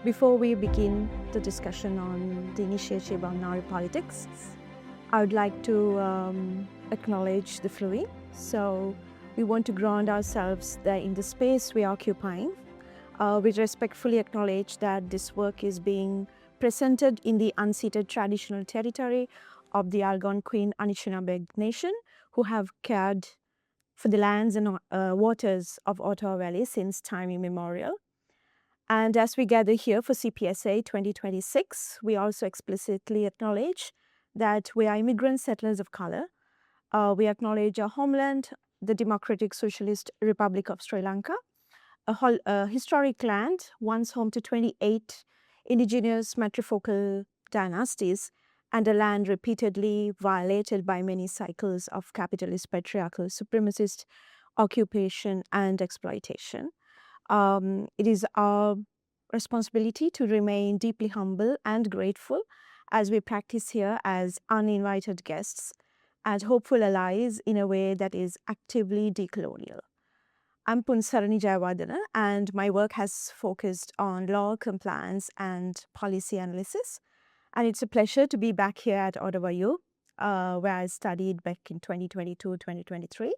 Before we begin the discussion on the initiative on Naari Politics, I would like to acknowledge the following. So we want to ground ourselves that in the space we are occupying. We respectfully acknowledge that this work is being presented in the unceded traditional territory of the Algonquin Anishinaabe Nation, who have cared for the lands and waters of Ottawa Valley since time immemorial. And as we gather here for CPSA 2026, we also explicitly acknowledge that we are immigrant settlers of color. We acknowledge our homeland, the Democratic Socialist Republic of Sri Lanka, a historic land once home to 28 indigenous matrifocal dynasties, and a land repeatedly violated by many cycles of capitalist, patriarchal, supremacist occupation and exploitation. It is our responsibility to remain deeply humble and grateful as we practice here as uninvited guests and hopeful allies in a way that is actively decolonial. I'm Punsarani Jayawardena, and my work has focused on law, compliance, and policy analysis. And it's a pleasure to be back here at Ottawa U, where I studied back in 2022-2023.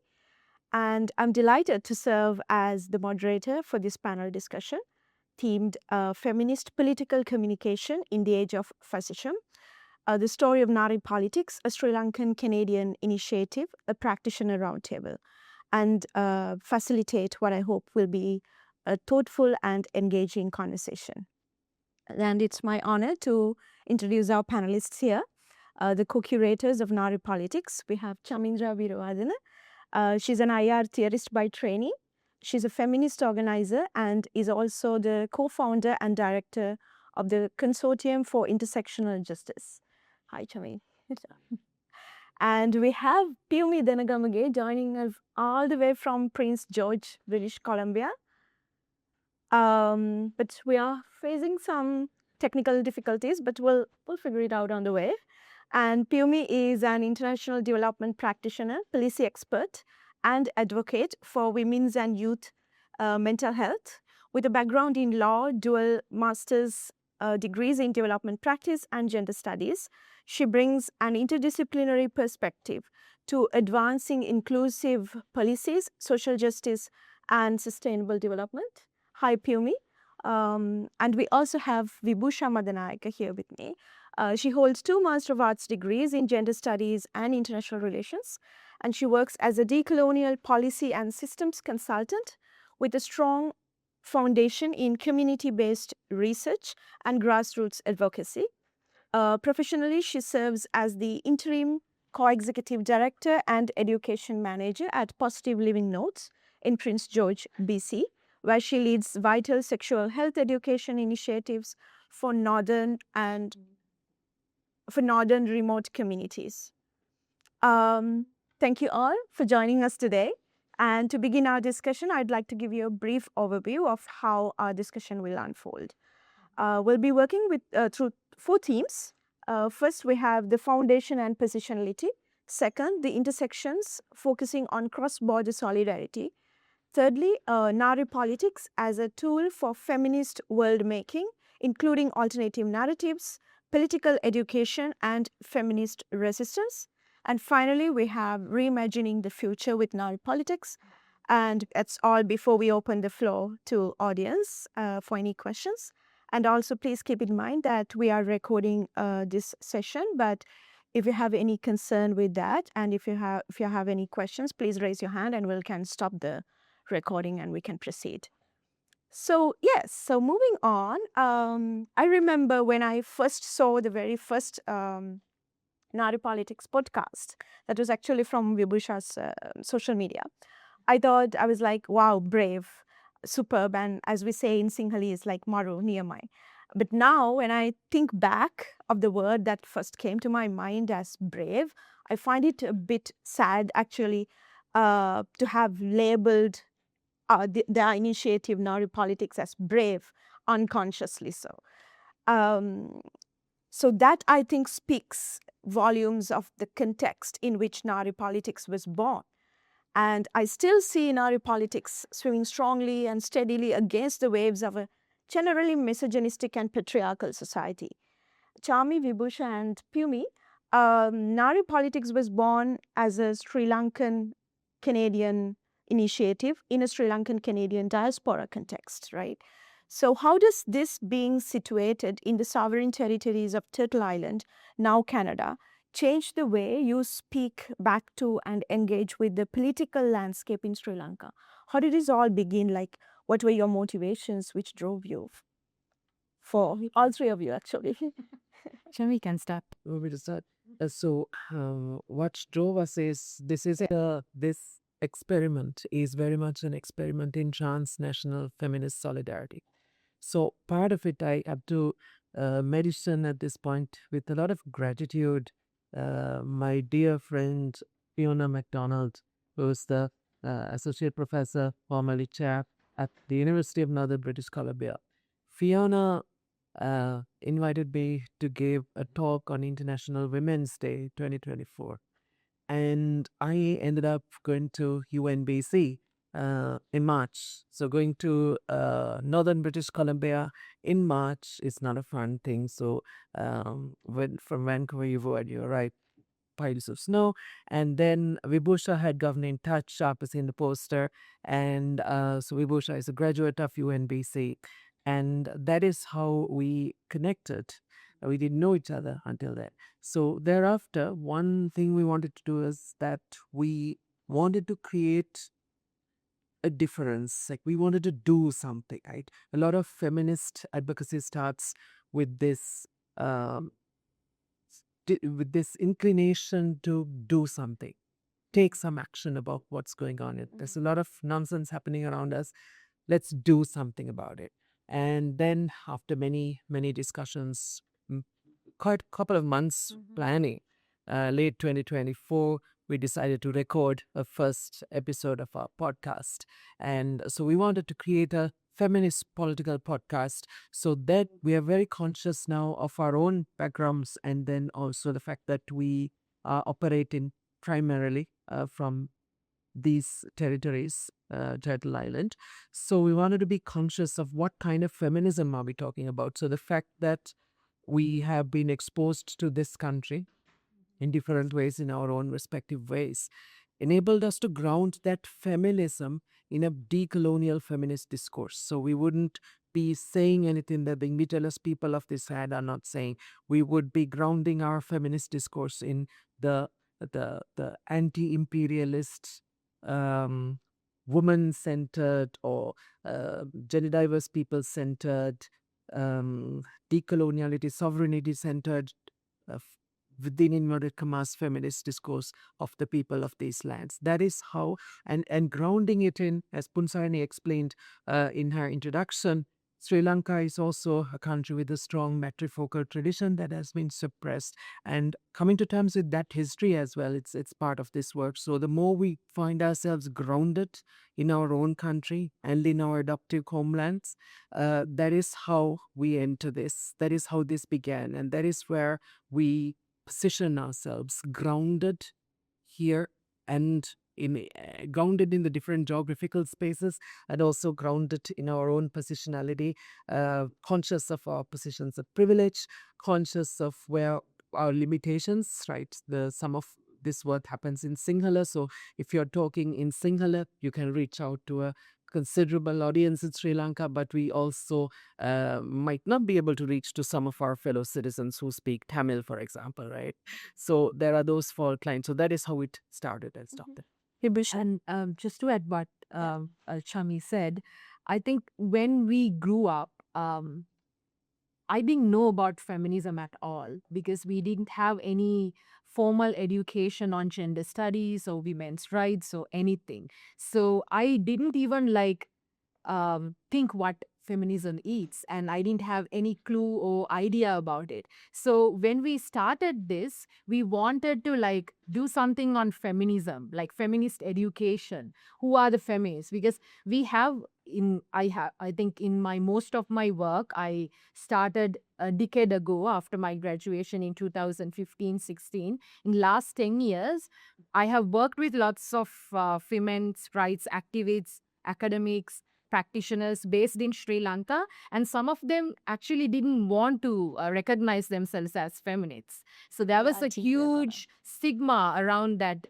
And I'm delighted to serve as the moderator for this panel discussion themed Feminist Political Communication in the Age of Fascism, the story of Nāari Politics, a Sri Lankan Canadian initiative, a practitioner roundtable, and facilitate what I hope will be a thoughtful and engaging conversation. And it's my honor to introduce our panelists here, the co-curators of Nāari Politics. We have Chamindra Virawardena. She's an IR theorist by training. She's a feminist organizer and is also the co-founder and director of the Consortium for Intersectional Justice. Hi, Chamin. And we have Piyumi Denagamage joining us all the way from Prince George, British Columbia. But we are facing some technical difficulties, but we'll figure it out on the way. And Piyumi is an international development practitioner, policy expert, and advocate for women's and youth mental health, with a background in law, dual master's degrees in development practice and gender studies. She brings an interdisciplinary perspective to advancing inclusive policies, social justice, and sustainable development. Hi, Piyumi. And we also have Vibhusha Madanayaka here with me. She holds 2 Master of Arts degrees in gender studies and international relations, and she works as a decolonial policy and systems consultant with a strong foundation in community-based research and grassroots advocacy. Professionally, she serves as the interim co-executive director and education manager at Positive Living Notes in Prince George, BC, where she leads vital sexual health education initiatives for northern remote communities. Thank you all for joining us today. And to begin our discussion, I'd like to give you a brief overview of how our discussion will unfold. We'll be working with through 4 themes. First, we have the foundation and positionality. Second, the intersections, focusing on cross-border solidarity. Thirdly, Nāari Politics as a tool for feminist world-making, including alternative narratives, political education, and feminist resistance. And finally, we have reimagining the future with Nāari Politics. And that's all before we open the floor to audience for any questions. And also, please keep in mind that we are recording this session, but if you have any concern with that, and if you have any questions, please raise your hand and we can stop the recording and we can proceed. So yes, so moving on, I remember when I first saw the very first Nāari Politics podcast, that was actually from Vibhusha's social media. I was like, wow, brave, superb, and as we say in Sinhalese, it's like maru niyamai. But now when I think back of the word that first came to my mind as brave, I find it a bit sad actually to have labeled the initiative Nāari Politics as brave, unconsciously so. So that, I think, speaks volumes of the context in which Nāari Politics was born. And I still see Nāari Politics swimming strongly and steadily against the waves of a generally misogynistic and patriarchal society. Chami, Vibhusha, and Pumi, Nāari Politics was born as a Sri Lankan Canadian initiative in a Sri Lankan Canadian diaspora context, right? So, how does this being situated in the sovereign territories of Turtle Island, now Canada, change the way you speak back to and engage with the political landscape in Sri Lanka? How did this all begin? Like, what were your motivations which drove you? For all three of you, actually. Shami can start. Want me to start? What drove us is this experiment is very much an experiment in transnational feminist solidarity. So part of it I have to mention at this point with a lot of gratitude. My dear friend Fiona MacDonald, who's the associate professor, formerly chair at the University of Northern British Columbia. Fiona invited me to give a talk on International Women's Day 2024. And I ended up going to UNBC in March. So going to Northern British Columbia in March is not a fun thing. So when from Vancouver you go and you arrive, piles of snow. And then Vibhusha had Governing Touch, sharp as in the poster. And so Vibhusha is a graduate of UNBC. And that is how we connected. We didn't know each other until then. So thereafter, one thing we wanted to do is that we wanted to create a difference. Like we wanted to do something, right? A lot of feminist advocacy starts with this with this inclination to do something, take some action about what's going on. There's a lot of nonsense happening around us. Let's do something about it. And then after many discussions, quite a couple of months planning, late 2024, we decided to record a first episode of our podcast. And so we wanted to create a feminist political podcast so that we are very conscious now of our own backgrounds and then also the fact that we operate in primarily from these territories, Turtle Island. So we wanted to be conscious of what kind of feminism are we talking about. So the fact that we have been exposed to this country in different ways, in our own respective ways, enabled us to ground that feminism in a decolonial feminist discourse. So we wouldn't be saying anything that the indigenous people of this land are not saying. We would be grounding our feminist discourse in the anti-imperialist, woman-centered or gender diverse people-centered, decoloniality, sovereignty-centered, within inverted commas, feminist discourse of the people of these lands. That is how, and grounding it in, as Punsarani explained in her introduction, Sri Lanka is also a country with a strong matrifocal tradition that has been suppressed, and coming to terms with that history as well, it's part of this work. So the more we find ourselves grounded in our own country and in our adoptive homelands, that is how we enter this. That is how this began, and that is where we position ourselves grounded here and grounded in the different geographical spaces and also grounded in our own positionality, conscious of our positions of privilege, conscious of where our limitations, right? Some of this work happens in Sinhala. So if you're talking in Sinhala, you can reach out to a considerable audience in Sri Lanka, but we also might not be able to reach to some of our fellow citizens who speak Tamil, for example, right? So there are those fault lines. So that is how it started and stopped. And just to add what Chami said, I think when we grew up, I didn't know about feminism at all because we didn't have any formal education on gender studies or women's rights or anything. So I didn't even think what feminism is, and I didn't have any clue or idea about it. So when we started this, we wanted to do something on feminism, like feminist education. Who are the feminists? Because we have I think in my most of my work I started a decade ago after my graduation in 2015-16. In last 10 years I have worked with lots of women's rights activists, academics, practitioners based in Sri Lanka, and some of them actually didn't want to recognize themselves as feminists. So there was a huge stigma around that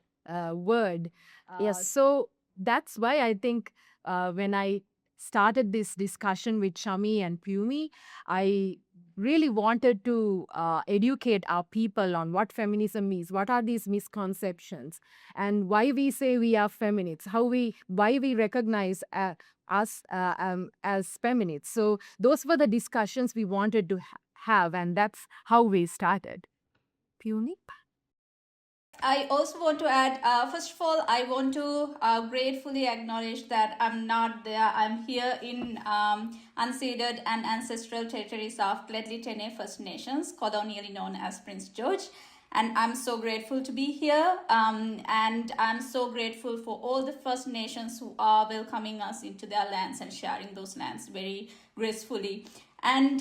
word. Yes. So that's why I think when I started this discussion with Shami and Pumi, I really wanted to educate our people on what feminism is, what are these misconceptions, and why we say we are feminists, why we recognize us as feminists. So those were the discussions we wanted to have, and that's how we started. Puni? I also want to add, first of all, I want to gratefully acknowledge that I'm not there. I'm here in unceded and ancestral territories of Gledley Tene First Nations, colonially known as Prince George. And I'm so grateful to be here. And I'm so grateful for all the First Nations who are welcoming us into their lands and sharing those lands very gracefully. And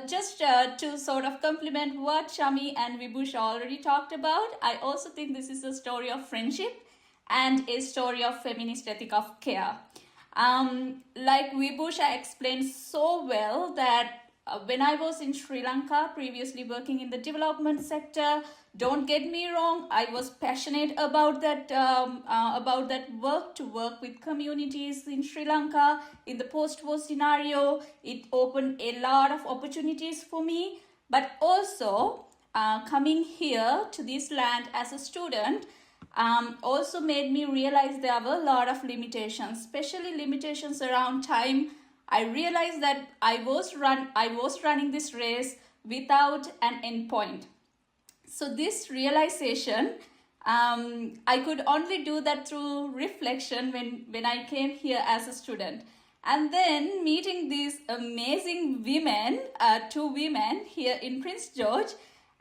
just to sort of complement what Shami and Vibhush already talked about, I also think this is a story of friendship and a story of feminist ethic of care. Like Vibhush explained so well that when I was in Sri Lanka, previously working in the development sector, don't get me wrong, I was passionate about that work, to work with communities in Sri Lanka in the post-war scenario. It opened a lot of opportunities for me, but also coming here to this land as a student also made me realize there were a lot of limitations, especially limitations around time. I realized that I was running this race without an endpoint. So this realization, I could only do that through reflection when I came here as a student. And then meeting these amazing women, two women here in Prince George,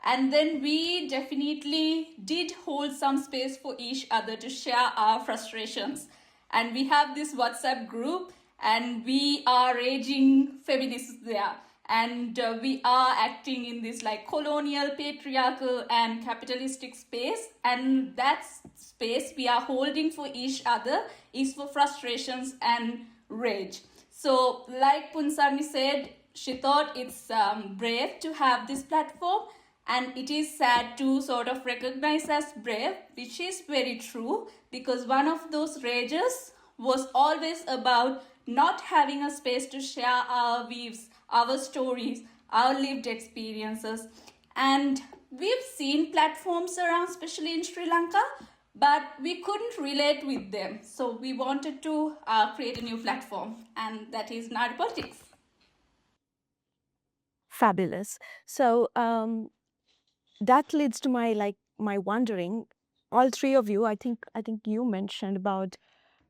and then we definitely did hold some space for each other to share our frustrations. And we have this WhatsApp group, and we are raging feminists there. And we are acting in this like colonial, patriarchal and capitalistic space. And that space we are holding for each other is for frustrations and rage. So like Punsami said, she thought it's brave to have this platform. And it is sad to sort of recognize as brave, which is very true, because one of those rages was always about not having a space to share our views, our stories, our lived experiences. And we've seen platforms around, especially in Sri Lanka, but we couldn't relate with them. So we wanted to create a new platform, and that is Nāari Politics. Fabulous. So that leads to my wondering. All three of you, I think you mentioned about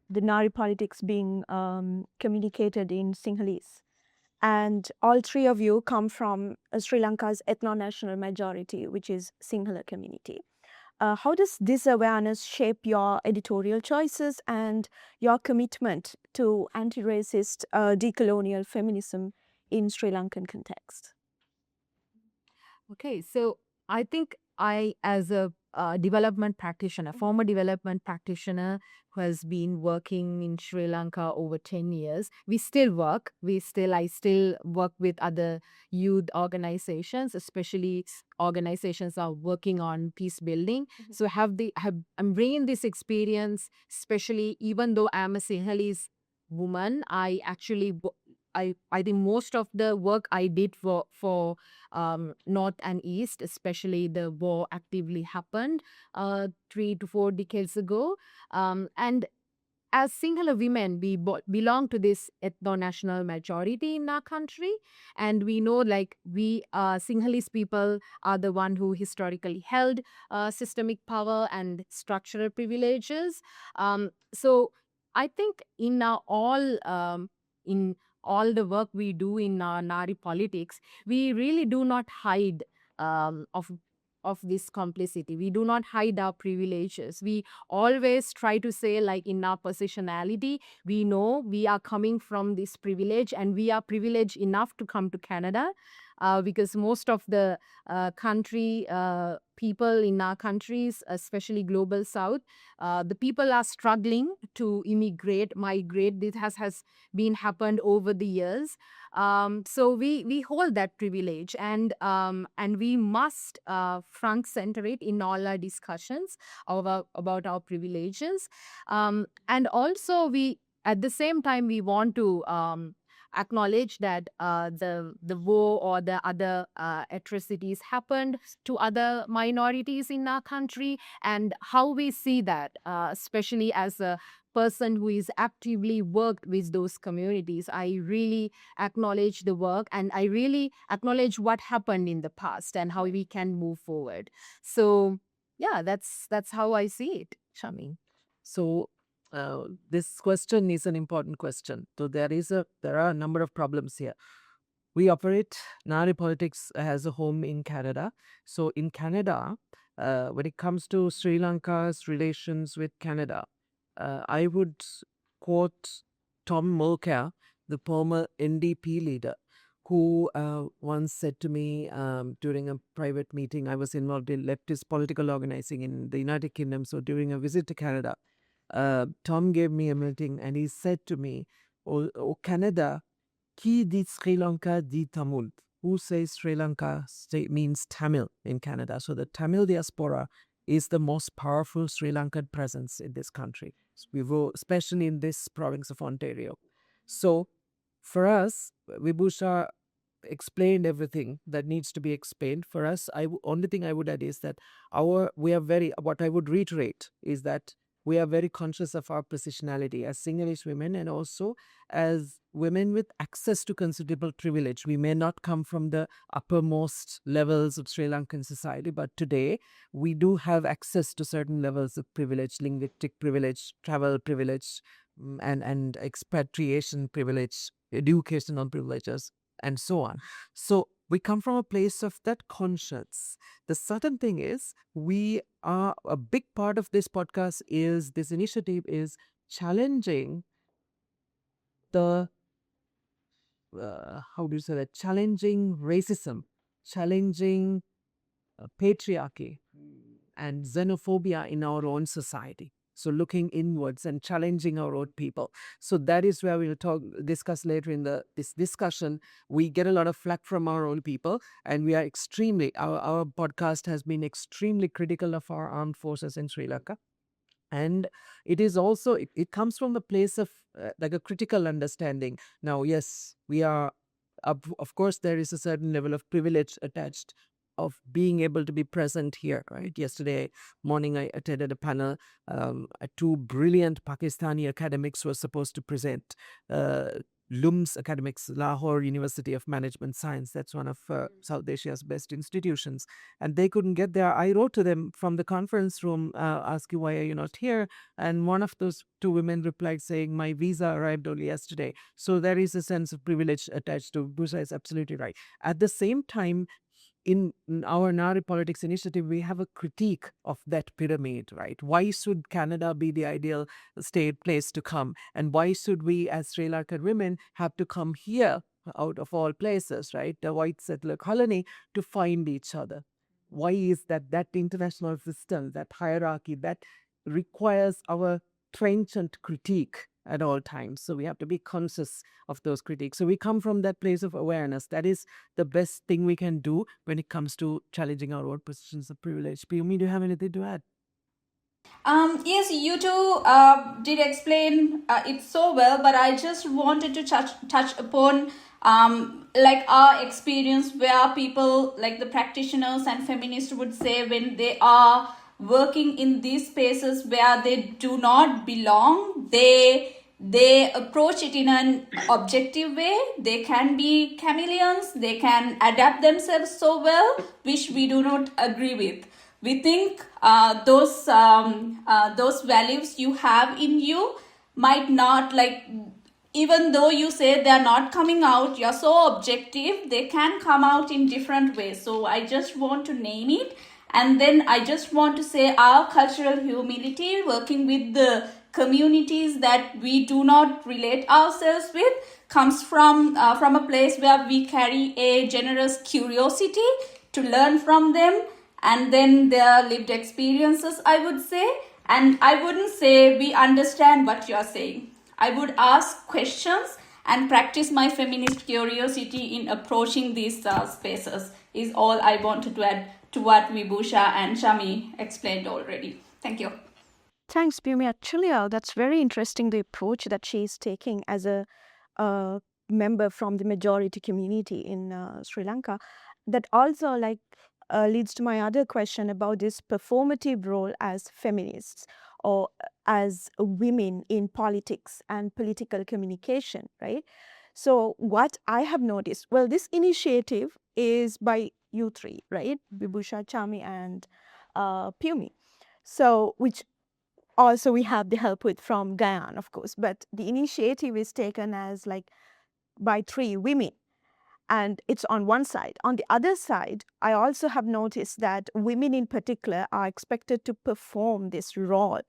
the Nāari Politics being communicated in Sinhalese. And all three of you come from Sri Lanka's ethno-national majority, which is Sinhala community. How does this awareness shape your editorial choices and your commitment to anti-racist decolonial feminism in Sri Lankan context? Okay, so I think I, as a development practitioner, former development practitioner who has been working in Sri Lanka over 10 years, I still work with other youth organizations, especially organizations are working on peace building. So I'm bringing this experience, especially even though I'm a Sinhalese woman, I think most of the work I did for North and East, especially the war actively happened 3 to 4 decades ago. And as Sinhala women, we belong to this ethno-national majority in our country. And we know we Sinhalese people are the one who historically held systemic power and structural privileges. So I think in all the work we do in Nāari Politics, we really do not hide of this complicity. We do not hide our privileges. We always try to say, in our positionality, we know we are coming from this privilege and we are privileged enough to come to Canada. because most of the people in our countries, especially global south, the people are struggling to migrate. This has been happened over the years. So we hold that privilege, and we must front center it in all our discussions about our privileges. And also we at the same time we want to acknowledge that the war or the other atrocities happened to other minorities in our country, and how we see that, especially as a person who is actively worked with those communities. I really acknowledge the work, and I really acknowledge what happened in the past and how we can move forward. So yeah, that's how I see it, Shami. So this question is an important question. So there are a number of problems here. We operate, Nāari Politics has a home in Canada. So in Canada, when it comes to Sri Lanka's relations with Canada, I would quote Tom Mulcair, the former NDP leader, who once said to me during a private meeting, I was involved in leftist political organizing in the United Kingdom. So during a visit to Canada, Tom gave me a meeting and he said to me, "Oh Canada, qui dit Sri Lanka dit Tamil." Who says Sri Lanka means Tamil in Canada? So the Tamil diaspora is the most powerful Sri Lankan presence in this country, especially in this province of Ontario. So for us, Vibhusha explained everything that needs to be explained. For us, only thing I would add is that what I would reiterate is that we are very conscious of our positionality as Sinhalese women and also as women with access to considerable privilege. We may not come from the uppermost levels of Sri Lankan society, but today we do have access to certain levels of privilege, linguistic privilege, travel privilege, and expatriation privilege, educational privileges, and so on. So we come from a place of that conscience. The certain thing is, a big part of this podcast is, this initiative is challenging the, challenging racism, challenging patriarchy and xenophobia in our own society. So looking inwards and challenging our own people. So that is where we'll discuss later in this discussion. We get a lot of flack from our own people, and we are our podcast has been extremely critical of our armed forces in Sri Lanka. And it is also, it comes from the place of like a critical understanding. Now, yes, we are, of course, there is a certain level of privilege attached of being able to be present here, right? Yesterday morning, I attended a panel. Two brilliant Pakistani academics were supposed to present. LUMS academics, Lahore University of Management Science, that's one of South Asia's best institutions. And they couldn't get there. I wrote to them from the conference room, asking, why are you not here? And one of those two women replied saying, my visa arrived only yesterday. So there is a sense of privilege attached to Busa is absolutely right. At the same time, in our Nāari Politics initiative, we have a critique of that pyramid, right? Why should Canada be the ideal place to come? And why should we as Sri Lankan women have to come here out of all places, right? The white settler colony to find each other. Why is that international system, that hierarchy, that requires our trenchant critique at all times. So we have to be conscious of those critiques. So we come from that place of awareness. That is the best thing we can do when it comes to challenging our own positions of privilege. Piyumi, do you have anything to add? Yes, you two did explain it so well, but I just wanted to touch upon like our experience where people like the practitioners and feminists would say when they are working in these spaces where they do not belong, they approach it in an objective way. They can be chameleons, they can adapt themselves so well, which we do not agree with. We think those values you have in you might not, like, even though you say they're not coming out, you're so objective, they can come out in different ways. So I just want to name it. And then I just want to say our cultural humility, working with the communities that we do not relate ourselves with comes from a place where we carry a generous curiosity to learn from them and then their lived experiences, I would say. And I wouldn't say we understand what you're saying. I would ask questions and practice my feminist curiosity in approaching these spaces, is all I wanted to add to what Vibhusha and Shami explained already. Thank you. Thanks, Bhumi. Actually, that's very interesting, the approach that she is taking as a member from the majority community in Sri Lanka. That also leads to my other question about this performative role as feminists or as women in politics and political communication, right? So what I have noticed, well, this initiative is by you three, right? Vibhusha, Chami, and Pumi. So, which also we have the help with from Guyana, of course, but the initiative is taken as by three women, and it's on one side. On the other side, I also have noticed that women in particular are expected to perform this role.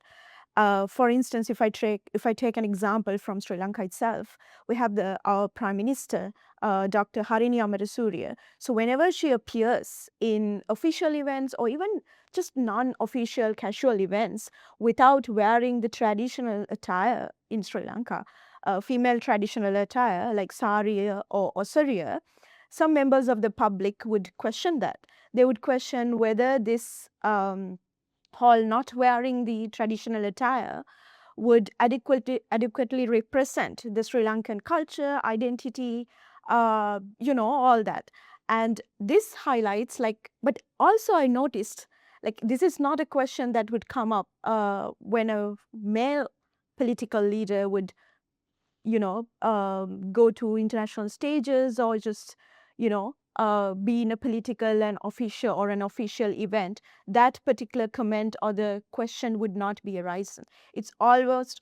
For instance, if I take an example from Sri Lanka itself, we have our Prime Minister, Dr. Harini Amarasuriya. So whenever she appears in official events or even just non-official casual events without wearing the traditional attire in Sri Lanka, female traditional attire like sari or sariya, some members of the public would question that. They would question whether this hall not wearing the traditional attire would adequately represent the Sri Lankan culture, identity, all that. And this highlights but also I noticed this is not a question that would come up when a male political leader would go to international stages or just be in a political and official or an official event. That particular comment or the question would not be arisen. It's always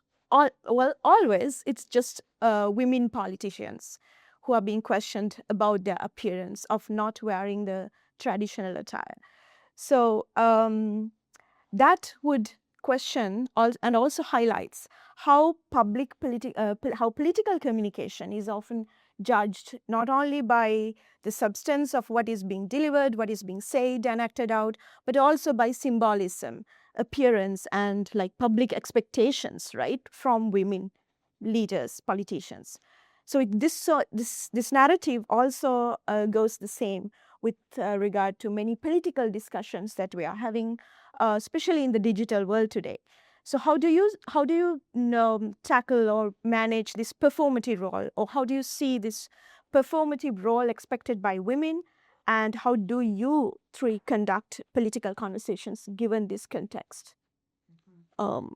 it's just women politicians who are being questioned about their appearance of not wearing the traditional attire. So that would question and also highlights how political communication is often judged not only by the substance of what is being delivered, what is being said and acted out, but also by symbolism, appearance, and public expectations, right, from women leaders, politicians. So this narrative also goes the same with regard to many political discussions that we are having, especially in the digital world today. So how do you tackle or manage this performative role, or how do you see this performative role expected by women, and how do you three conduct political conversations given this context?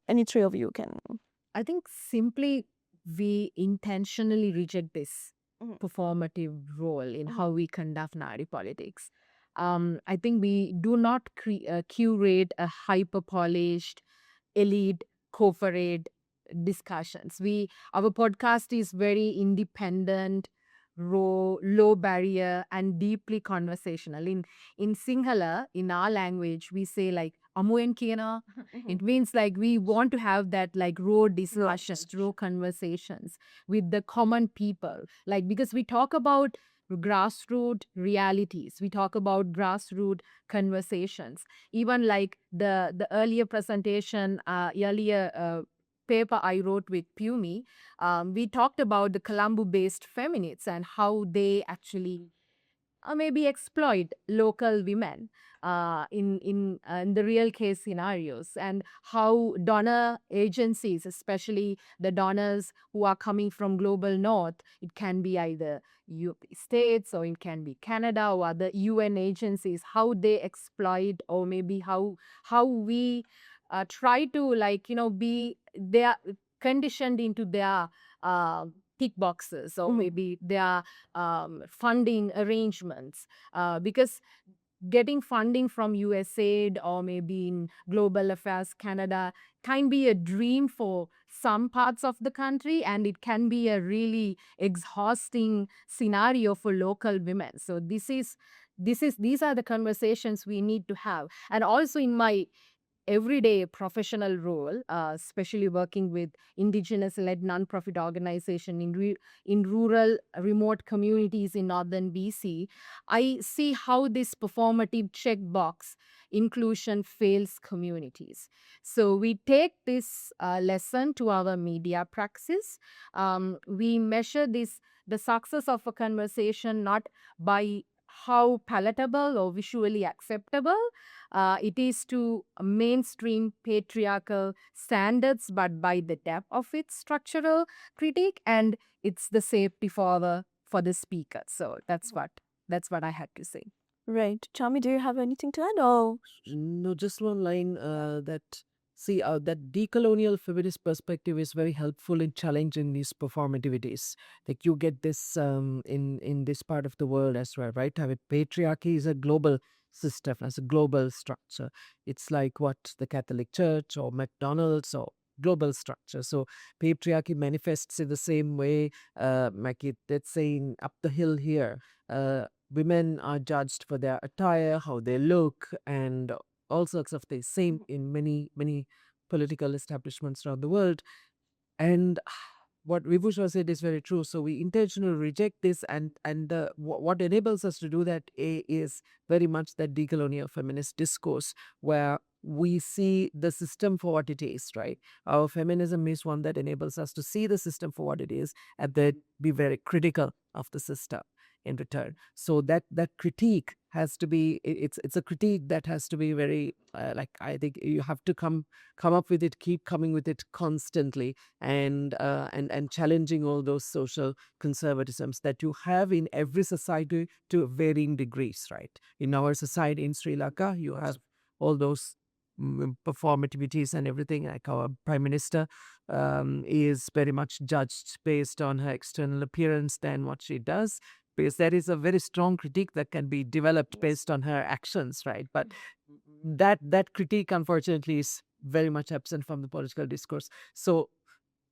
Any three of you can. I think simply we intentionally reject this performative role in how we conduct Nāari politics. I think we do not curate a hyper-polished, elite, corporate discussions. Our podcast is very independent, raw, low barrier, and deeply conversational. In Sinhala, in our language, we say Amuen Kiana. It means we want to have that raw discussions, raw conversations with the common people. Because we talk about grassroots realities, we talk about grassroots conversations. Even the earlier presentation, earlier paper I wrote with Pumi, we talked about the Colombo-based feminists and how they actually maybe exploit local women in the real case scenarios, and how donor agencies, especially the donors who are coming from global north, it can be either states or it can be Canada or other UN agencies, how they exploit, or maybe how we try to be they are conditioned into their tick boxes, or maybe their funding arrangements, because getting funding from USAID or maybe in Global Affairs Canada can be a dream for some parts of the country, and it can be a really exhausting scenario for local women. So these are the conversations we need to have. And also in my everyday professional role, especially working with indigenous-led non-profit organization in rural, remote communities in northern BC, I see how this performative checkbox inclusion fails communities. So we take this lesson to our media praxis. We measure the success of a conversation not by how palatable or visually acceptable it is to mainstream patriarchal standards, but by the depth of its structural critique, and it's the safety for the speaker. So that's what I had to say. Right. Chami, do you have anything to add? Or No, just one line that that decolonial feminist perspective is very helpful in challenging these performativities. Like you get this in this part of the world as well, right? I mean, patriarchy is a global system, as a global structure. It's like what the Catholic Church or McDonald's or global structure. So patriarchy manifests in the same way. Let's say up the hill here. Women are judged for their attire, how they look, and all sorts of things. Same in many political establishments around the world. And what Vibhusha said is very true. So we intentionally reject this, and what enables us to do that is very much that decolonial feminist discourse where we see the system for what it is, right? Our feminism is one that enables us to see the system for what it is and then be very critical of the system in return. So that critique has to be, it's a critique that has to be very I think you have to come up with it, keep coming with it constantly, and challenging all those social conservatisms that you have in every society to varying degrees, right? In our society in Sri Lanka, you have all those performativities and everything. Like our prime minister is very much judged based on her external appearance than what she does, because there is a very strong critique that can be developed based on her actions, right? But that critique, unfortunately, is very much absent from the political discourse. So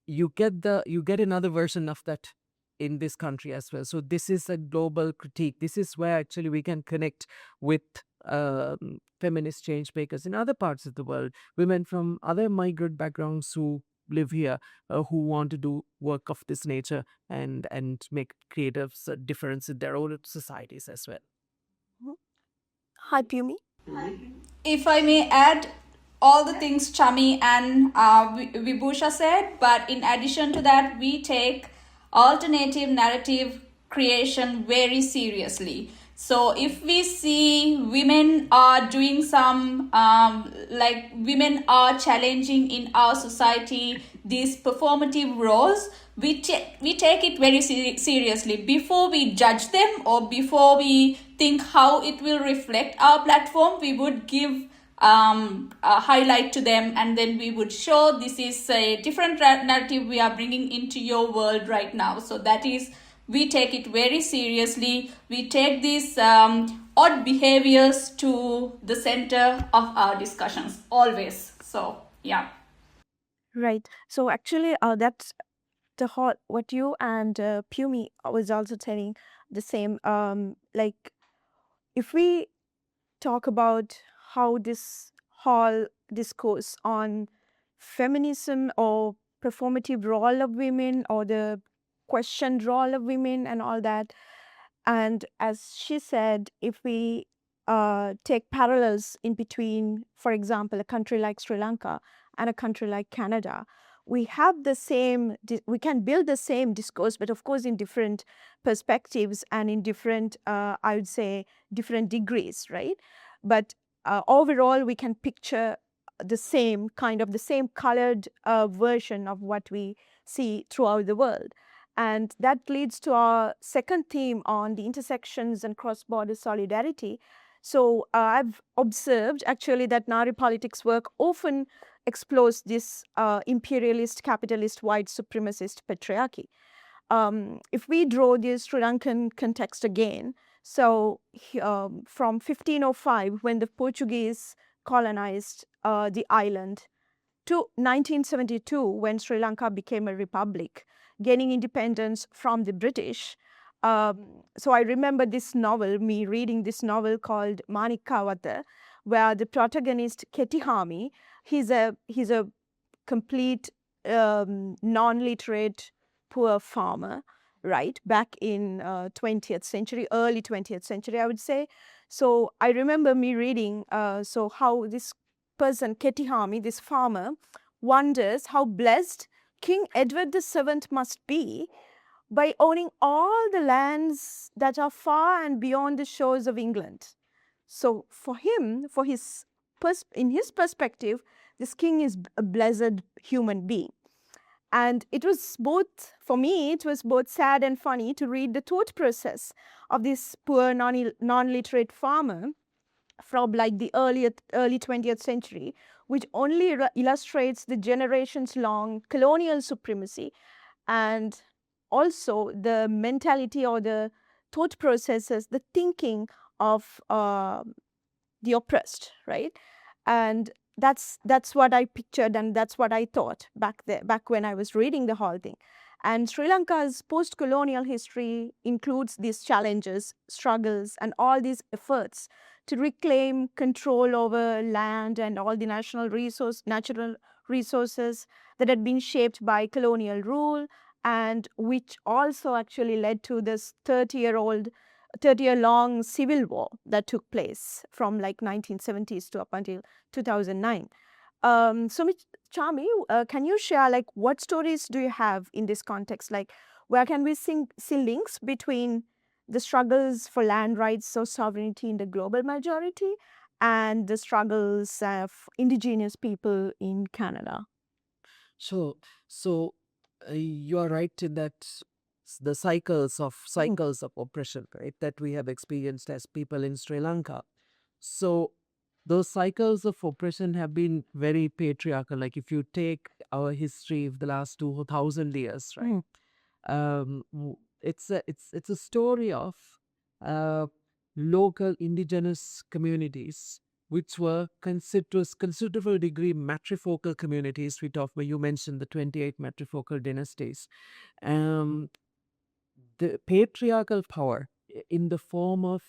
you get another version of that in this country as well. So this is a global critique. This is where actually we can connect with feminist change makers in other parts of the world, women from other migrant backgrounds who live here, who want to do work of this nature and create a difference in their own societies as well. hi, Pumi. If I may add all the things Chami and Vibhusha said, but in addition to that, we take alternative narrative creation very seriously. So if we see women are doing some, women are challenging in our society these performative roles, we take it very seriously. Before we judge them or before we think how it will reflect our platform, we would give a highlight to them, and then we would show this is a different narrative we are bringing into your world right now. So that is, we take it very seriously. We take these odd behaviors to the center of our discussions always. So yeah. Right. So actually, that's the whole what you and Pumi was also telling the same. Like if we talk about how this whole discourse on feminism or performative role of women or the questioned role of women and all that, and as she said, if we take parallels in between, for example, a country like Sri Lanka and a country like Canada, we have the same, we can build the same discourse, but of course in different perspectives and in different, I would say, different degrees, right? But overall, we can picture the same colored version of what we see throughout the world. And that leads to our second theme on the intersections and cross-border solidarity. So I've observed actually that Nāari Politics work often explores this imperialist, capitalist, white supremacist patriarchy. If we draw the Sri Lankan context again, so from 1505, when the Portuguese colonized the island, to 1972, when Sri Lanka became a republic, gaining independence from the British. So I remember this novel, me reading this novel called Manikawata, where the protagonist Ketihami, he's a complete non-literate poor farmer, right, back in 20th century, early 20th century, I would say. So I remember me reading so how this person Ketihami, this farmer, wonders how blessed King Edward VII must be by owning all the lands that are far and beyond the shores of England. So for him, in his perspective, this king is a blessed human being. And it was both, for me, it was both sad and funny to read the thought process of this poor non-literate farmer from like the early 20th century, which only illustrates the generations-long colonial supremacy and also the mentality or the thought processes, the thinking of the oppressed, right? And that's what I pictured, and that's what I thought back when I was reading the whole thing. And Sri Lanka's post-colonial history includes these challenges, struggles, and all these efforts to reclaim control over land and all the natural resources that had been shaped by colonial rule, and which also actually led to this 30-year-long civil war that took place from like 1970s to up until 2009. So, Chami, can you share like what stories do you have in this context? Like, where can we see links between the struggles for land rights or sovereignty in the global majority and the struggles of indigenous people in Canada? So, you are right in that the cycles of oppression, right, that we have experienced as people in Sri Lanka. So those cycles of oppression have been very patriarchal. Like if you take our history of the last 2,000 years, right? It's a story of local indigenous communities which were considerable degree matrifocal communities. You mentioned the 28 matrifocal dynasties. The patriarchal power in the form of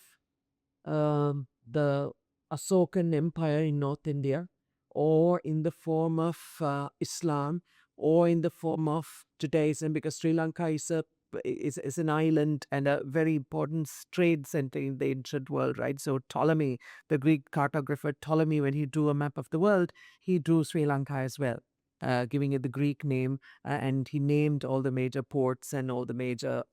the Asokan Empire in North India, or in the form of Islam, or in the form of Judaism, because Sri Lanka is an island and a very important trade center in the ancient world, right? So Ptolemy, the Greek cartographer Ptolemy, when he drew a map of the world, he drew Sri Lanka as well, giving it the Greek name, and he named all the major ports and all the major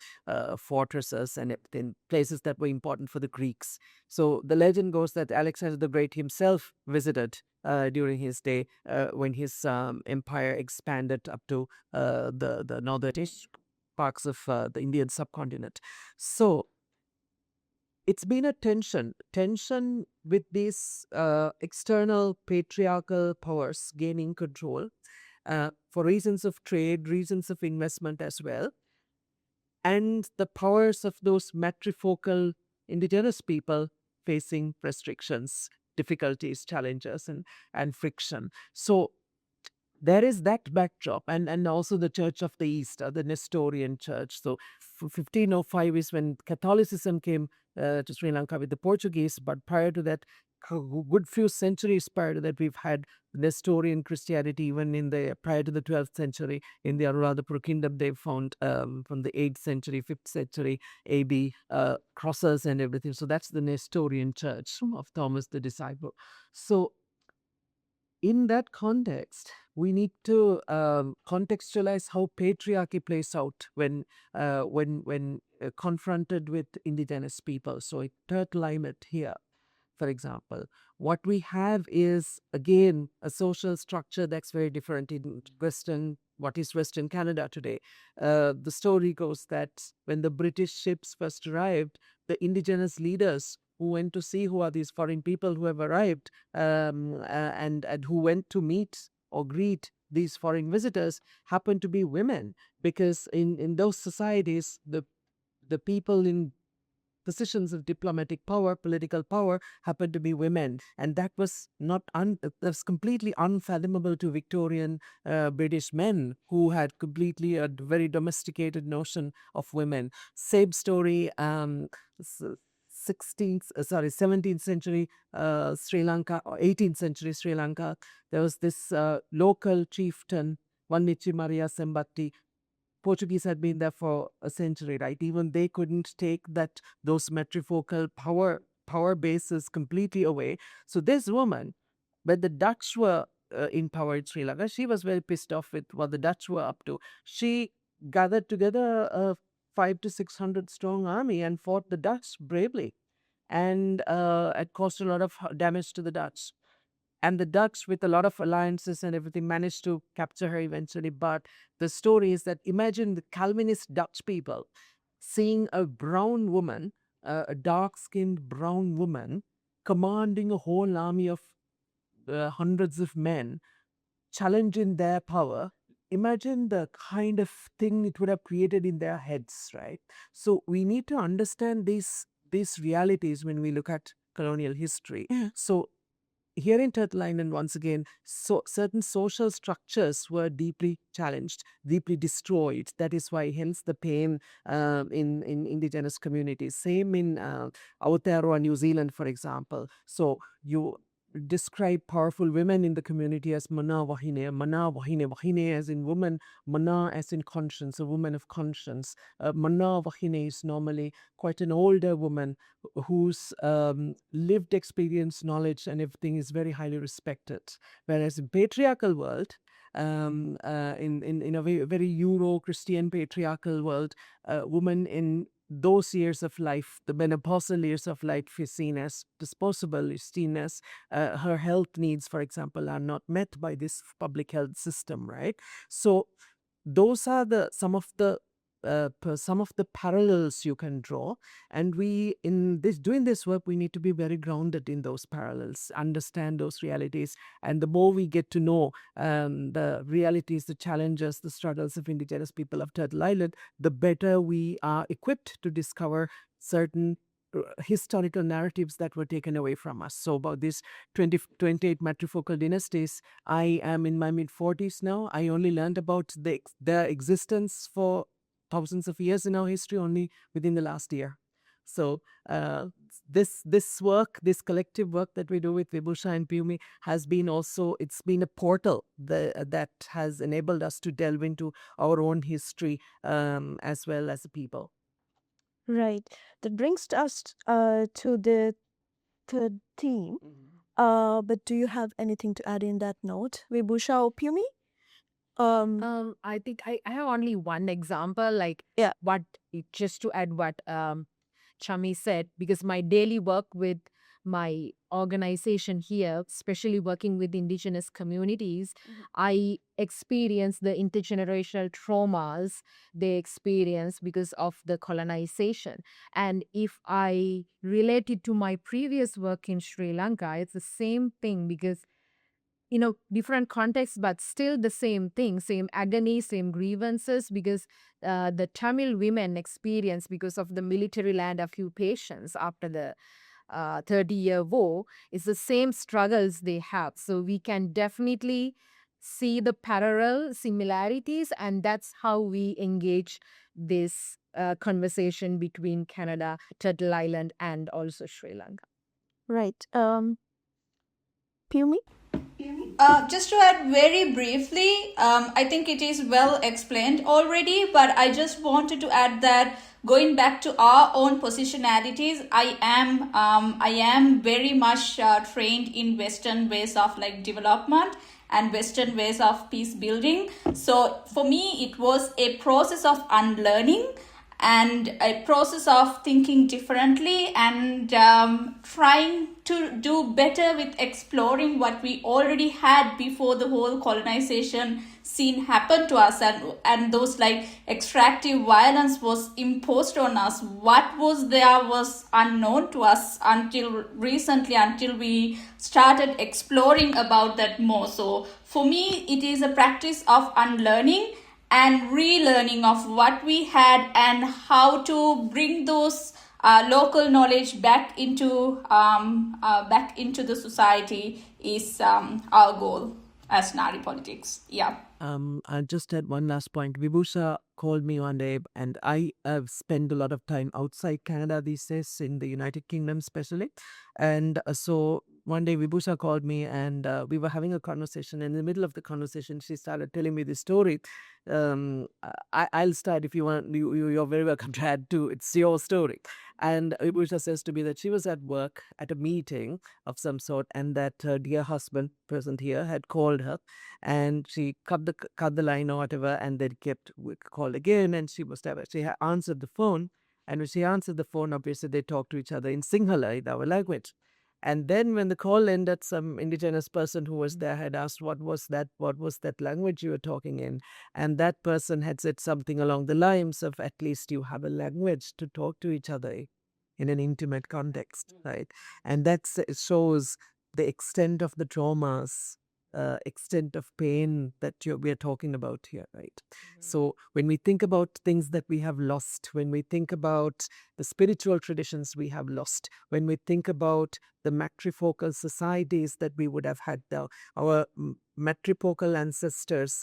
fortresses and everything, places that were important for the Greeks. So the legend goes that Alexander the Great himself visited during his day when his empire expanded up to the northern parts of the Indian subcontinent. So it's been a tension with these external patriarchal powers gaining control for reasons of trade, reasons of investment as well, and the powers of those matrifocal indigenous people facing restrictions, difficulties, challenges, and friction. So there is that backdrop, and also the Church of the East, the Nestorian Church. So 1505 is when Catholicism came to Sri Lanka with the Portuguese, but prior to that, a good few centuries prior to that, we've had Nestorian Christianity. Even prior to the 12th century, in the Anuradhapura kingdom, they found from the 8th century, 5th century AD, crosses and everything. So that's the Nestorian Church of Thomas the Disciple. So in that context, we need to contextualize how patriarchy plays out when confronted with indigenous people. So a third climate here, for example, what we have is again a social structure that's very different in Western Canada today. The story goes that when the British ships first arrived, the indigenous leaders who went to see who are these foreign people who have arrived, and who went to meet or greet these foreign visitors happened to be women, because in those societies, the people in positions of diplomatic power, political power, happened to be women, and that was that's completely unfathomable to Victorian British men, who had completely a very domesticated notion of women. Same story. 17th century Sri Lanka or 18th century Sri Lanka, there was this local chieftain, Vannichi Maria Sembatti. Portuguese had been there for a century, right? Even they couldn't take those matrifocal power bases completely away. So this woman, when the Dutch were in power in Sri Lanka, she was very pissed off with what the Dutch were up to. She gathered together a 500 to 600 strong army and fought the Dutch bravely, and it caused a lot of damage to the Dutch. And the Dutch, with a lot of alliances and everything, managed to capture her eventually. But the story is that imagine the Calvinist Dutch people seeing a brown woman, a dark-skinned brown woman, commanding a whole army of hundreds of men, challenging their power. Imagine the kind of thing it would have created in their heads, right? So we need to understand these realities when we look at colonial history. So here in Turtle Island, once again, certain social structures were deeply challenged, deeply destroyed. That is why, hence, the pain in indigenous communities. Same in Aotearoa, New Zealand, for example. So you describe powerful women in the community as mana wahine, wahine as in woman, mana as in conscience, a woman of conscience. Mana wahine is normally quite an older woman whose lived experience, knowledge, and everything is very highly respected. Whereas in patriarchal world, in a very Euro-Christian patriarchal world, woman in those years of life, the menopausal years of life, is seen as disposable, is seen as her health needs, for example, are not met by this public health system, right? So those are some of the parallels you can draw, and we doing this work, we need to be very grounded in those parallels, understand those realities, and the more we get to know the realities, the challenges, the struggles of indigenous people of Turtle Island, the better we are equipped to discover certain historical narratives that were taken away from us. So about these 28 matrifocal dynasties, I am in my mid-40s now. I only learned about their existence for thousands of years in our history only within the last year. So this work, this collective work that we do with Vibhusha and Piumi has been it's been a portal that has enabled us to delve into our own history as well as a people. Right. That brings us to the third theme. But do you have anything to add in that note, Vibhusha or Piumi? I think I have only one example, like Yeah. just to add what Chami said, because my daily work with my organization here, especially working with indigenous communities, I experience the intergenerational traumas they experience because of the colonization. And if I relate it to my previous work in Sri Lanka, it's the same thing, because different contexts, but still the same thing, same agony, same grievances, because the Tamil women experience, because of the military land occupations after the 30-year war, is the same struggles they have. So we can definitely see the parallel similarities, and that's how we engage this conversation between Canada, Turtle Island, and also Sri Lanka. Right. Piumi? Just to add very briefly, I think it is well explained already, but I just wanted to add that going back to our own positionalities, I am very much trained in Western ways of development and Western ways of peace building. So for me, it was a process of unlearning and a process of thinking differently and trying to do better with exploring what we already had before the whole colonization scene happened to us, and those extractive violence was imposed on us. What was there was unknown to us until recently, until we started exploring about that more. So for me, it is a practice of unlearning and relearning of what we had, and how to bring those local knowledge back into the society is our goal as Nāari Politics. Yeah. I'll just add one last point. Vibhusha called me one day, and I have spent a lot of time outside Canada these days, in the United Kingdom especially. And so one day Vibhusha called me, and we were having a conversation. And in the middle of the conversation, she started telling me this story. I'll start if you want. You're very welcome to add to. It's your story. And Vibhusha says to me that she was at work at a meeting of some sort, and that her dear husband, present here, had called her, and she cut the line or whatever, and then kept call again, and she had answered the phone, and when she answered the phone, obviously they talked to each other in Sinhala, in our language. And then when the call ended, some indigenous person who was there had asked, what was that language you were talking in? And that person had said something along the lines of, at least you have a language to talk to each other in an intimate context, right? And that shows the extent of the traumas, extent of pain that we are talking about here, right? So when we think about things that we have lost, when we think about the spiritual traditions we have lost, when we think about the matrifocal societies that we would have had, our matrifocal ancestors,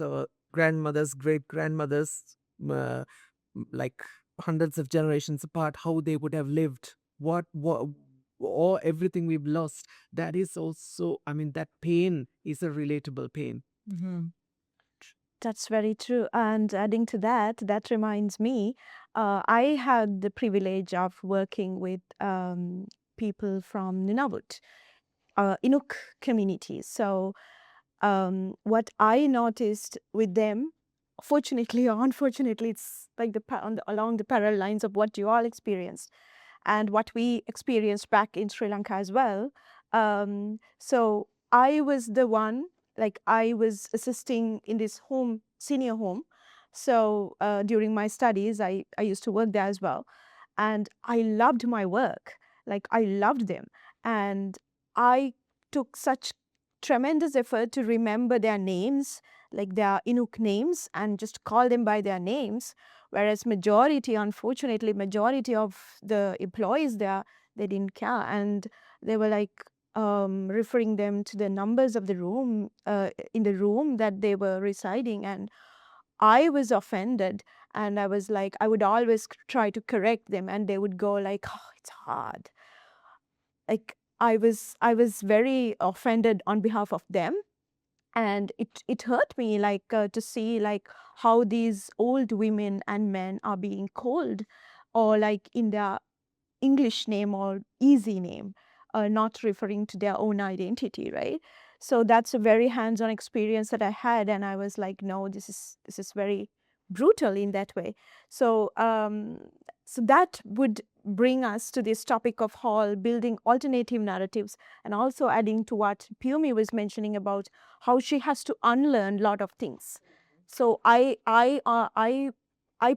grandmothers, great-grandmothers, like hundreds of generations apart, how they would have lived, what or everything we've lost, that is also, I mean, that pain is a relatable pain. That's very true. And adding to that, that reminds me, I had the privilege of working with people from Nunavut, Inuk communities. So what I noticed with them, fortunately or unfortunately, it's like along the parallel lines of what you all experienced and what we experienced back in Sri Lanka as well. So I was the one, like I was assisting in this senior home. So during my studies, I used to work there as well. And I loved my work. Like I loved them. And I took such tremendous effort to remember their names, like their Inuk names, and just call them by their names. Whereas unfortunately, majority of the employees there, they didn't care. And they were like referring them to the numbers of the room, in the room that they were residing. And I was offended. And I was like, I would always try to correct them. And they would go like, oh, it's hard. Like I was very offended on behalf of them. And it hurt me, like to see like how these old women and men are being called, or like in their English name or easy name, not referring to their own identity, right? So that's a very hands-on experience that I had, and I was like, no, this is very brutal in that way. So so that would bring us to this topic of Hall building alternative narratives, and also adding to what Pumi was mentioning about how she has to unlearn a lot of things. So I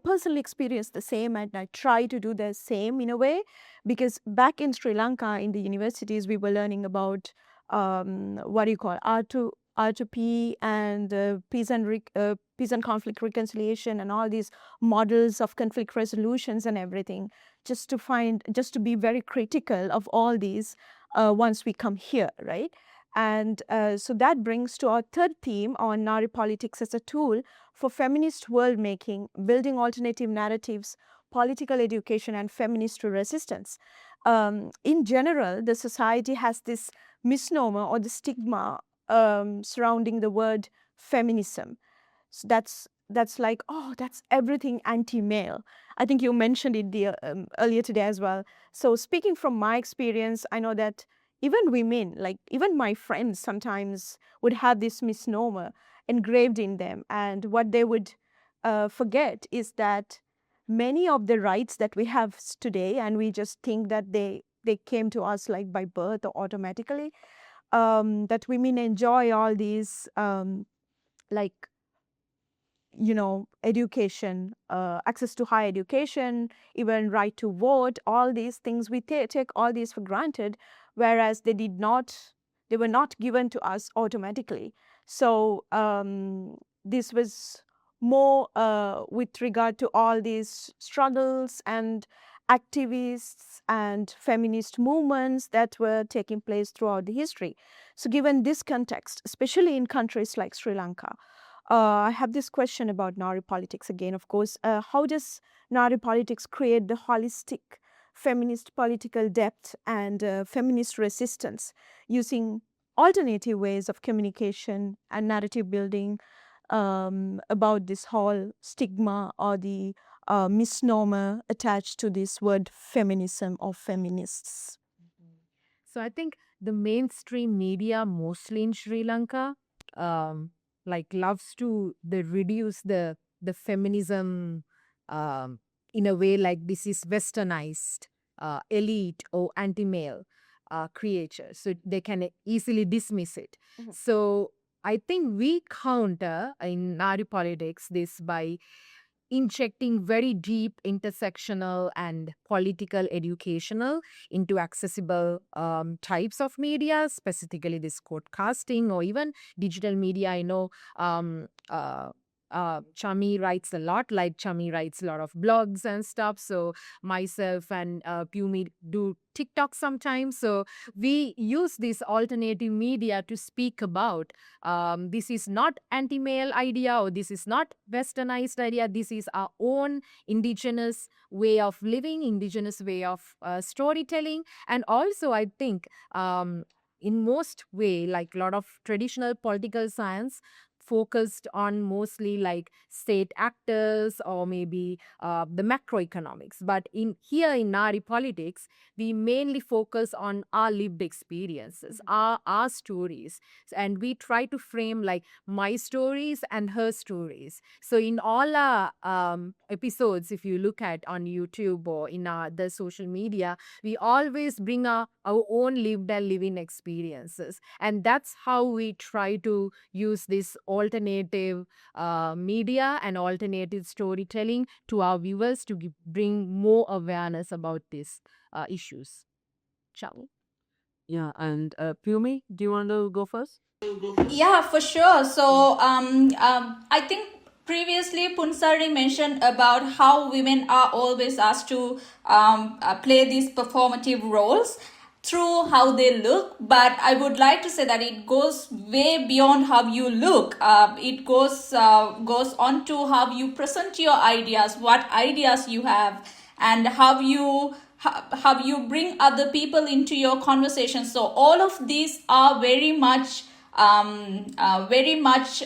personally experienced the same, and I try to do the same in a way, because back in Sri Lanka, in the universities, we were learning about what do you call R2P and peace and conflict reconciliation, and all these models of conflict resolutions and everything, just to be very critical of all these once we come here, right? And so that brings to our third theme on Nāari Politics as a tool for feminist world making, building alternative narratives, political education, and feminist resistance. In general, the society has this misnomer or the stigma surrounding the word feminism. So that's like, oh, that's everything anti-male. I think you mentioned it earlier today as well. So speaking from my experience, I know that even women, like even my friends sometimes would have this misnomer engraved in them. And what they would forget is that many of the rights that we have today, and we just think that they came to us like by birth or automatically, that women enjoy all these like, you know, education, access to higher education, even right to vote, all these things, we take all these for granted, whereas they were not given to us automatically. So this was more with regard to all these struggles and activists and feminist movements that were taking place throughout the history. So given this context, especially in countries like Sri Lanka, I have this question about Nāari politics again, of course. How does Nāari politics create the holistic feminist political depth and feminist resistance using alternative ways of communication and narrative building about this whole stigma or the misnomer attached to this word feminism or feminists? So I think the mainstream media, mostly in Sri Lanka, loves to reduce the feminism in a way like this is westernized, elite or anti-male creature. So they can easily dismiss it. Mhm. So I think we counter in Nāari politics this by injecting very deep intersectional and political educational into accessible types of media, specifically this podcasting or even digital media. I know Chami writes a lot, like Chami writes a lot of blogs and stuff. So myself and Pumi do TikTok sometimes. So we use this alternative media to speak about this is not anti-male idea or this is not westernized idea. This is our own indigenous way of living, indigenous way of storytelling. And also I think in most way, like a lot of traditional political science focused on mostly like state actors or maybe the macroeconomics. But in Nāari politics, we mainly focus on our lived experiences, our stories. And we try to frame like my stories and her stories. So in all our episodes, if you look at on YouTube or in the social media, we always bring our own lived and living experiences. And that's how we try to use this alternative media and alternative storytelling to our viewers to bring more awareness about these issues. Ciao. Yeah, and Pumi, do you want to go first? Yeah, for sure. So I think previously Punsari mentioned about how women are always asked to play these performative roles through how they look, but I would like to say that it goes way beyond how you look. It goes on to how you present your ideas, what ideas you have, and how you bring other people into your conversation. So all of these are very much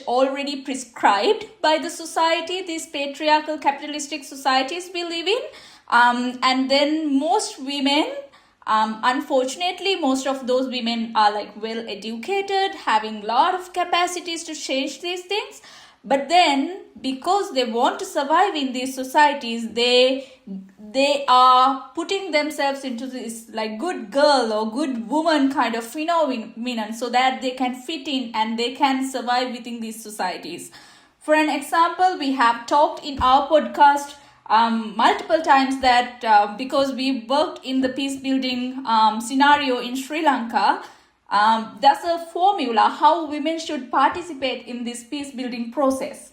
already prescribed by the society, these patriarchal capitalistic societies we live in. And then most women, unfortunately, most of those women are like well educated, having a lot of capacities to change these things. But then, because they want to survive in these societies, they are putting themselves into this like good girl or good woman kind of phenomenon so that they can fit in and they can survive within these societies. For an example, we have talked in our podcast multiple times that because we worked in the peace building scenario in Sri Lanka, there's a formula how women should participate in this peace building process.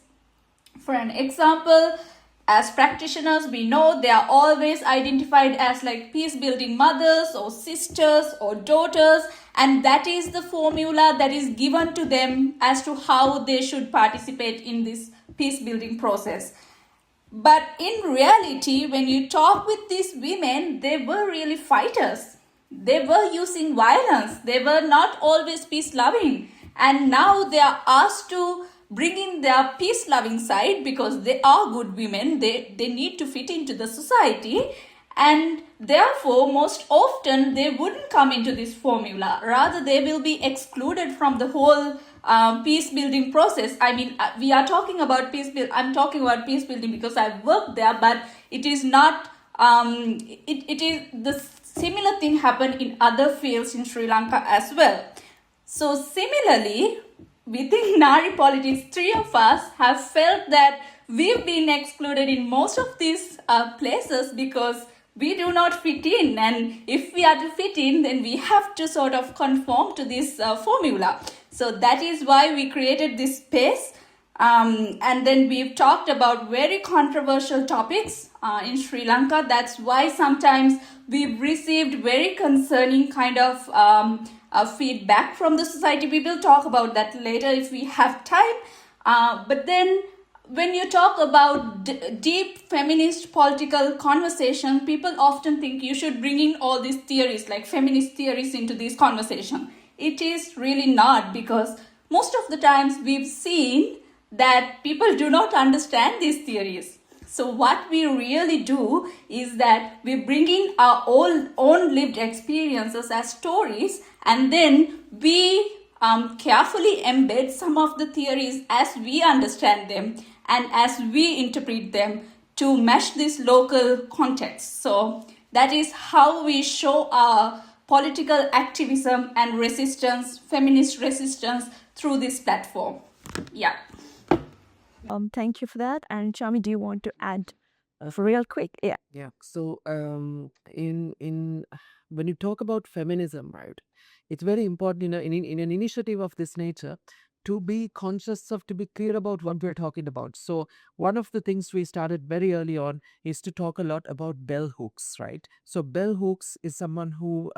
For an example, as practitioners, we know they are always identified as like peace building mothers or sisters or daughters, and that is the formula that is given to them as to how they should participate in this peace building process. But in reality, when you talk with these women, they were really fighters. They were using violence. They were not always peace loving. And now they are asked to bring in their peace loving side because they are good women. They need to fit into the society. And therefore, most often they wouldn't come into this formula. Rather, they will be excluded from the whole peace building process. I mean, we are talking about peace building. I'm talking about peace building because I've worked there, but it is not, it is the similar thing happened in other fields in Sri Lanka as well. So similarly, within Nāari politics, three of us have felt that we've been excluded in most of these places because we do not fit in. And if we are to fit in, then we have to sort of conform to this formula. So that is why we created this space. And then we've talked about very controversial topics in Sri Lanka. That's why sometimes we've received very concerning kind of feedback from the society. We will talk about that later if we have time. But then when you talk about deep feminist political conversation, people often think you should bring in all these theories, like feminist theories, into this conversation. It is really not, because most of the times we've seen that people do not understand these theories. So what we really do is that we bring in our own lived experiences as stories, and then we carefully embed some of the theories as we understand them and as we interpret them to match this local context. So that is how we show our political activism and resistance, feminist resistance, through this platform. Yeah. Thank you for that. And Chami, do you want to add real quick? Yeah. Yeah. So, in when you talk about feminism, right, it's very important in an initiative of this nature to be conscious of, to be clear about what we're talking about. So, one of the things we started very early on is to talk a lot about bell hooks, right? So, bell hooks is someone who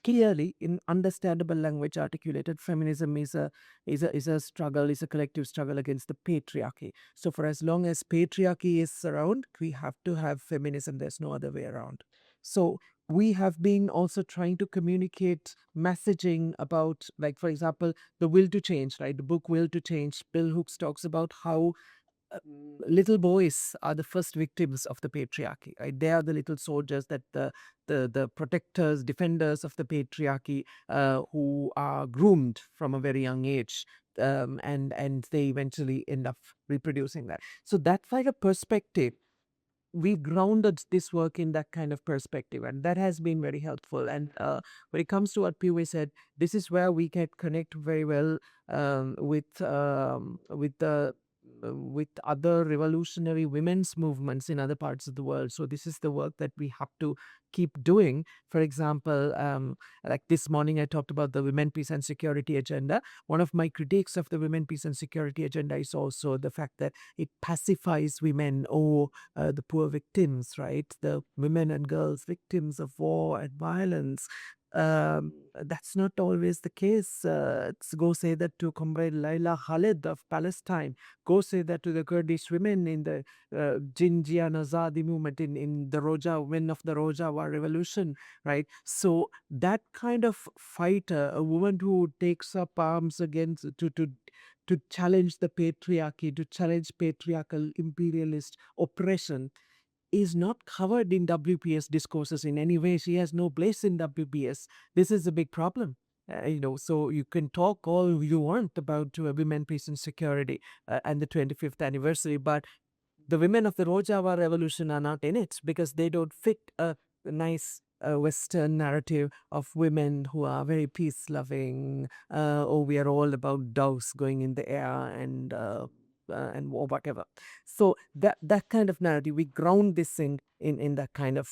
clearly, in understandable language, articulated feminism is a struggle, is a collective struggle against the patriarchy. So for as long as patriarchy is around, we have to have feminism. There's no other way around. So we have been also trying to communicate messaging about, like, for example, the will to change, right? The book Will to Change, Bill Hooks talks about how little boys are the first victims of the patriarchy, right? They are the little soldiers that the protectors, defenders of the patriarchy, who are groomed from a very young age, and they eventually end up reproducing that. So that kind of perspective, we grounded this work in that kind of perspective, and that has been very helpful. And when it comes to what Piwe said, this is where we can connect very well with other revolutionary women's movements in other parts of the world. So this is the work that we have to keep doing. For example, like this morning I talked about the Women, Peace and Security agenda. One of my critiques of the Women, Peace and Security agenda is also the fact that it pacifies women, or the poor victims, right? The women and girls victims of war and violence. That's not always the case. Go say that to Comrade Laila Khalid of Palestine. Go say that to the Kurdish women in the Jinjian Azadi movement, in the Roja, women of the Rojava revolution, right? So that kind of fighter, a woman who takes up arms against to challenge the patriarchy, to challenge patriarchal imperialist oppression, is not covered in WPS discourses in any way. She has no place in WPS. This is a big problem. So you can talk all you want about women, peace and security and the 25th anniversary, but the women of the Rojava revolution are not in it because they don't fit a nice Western narrative of women who are very peace-loving, or we are all about doves going in the air and or whatever. So that kind of narrative, we ground this in that kind of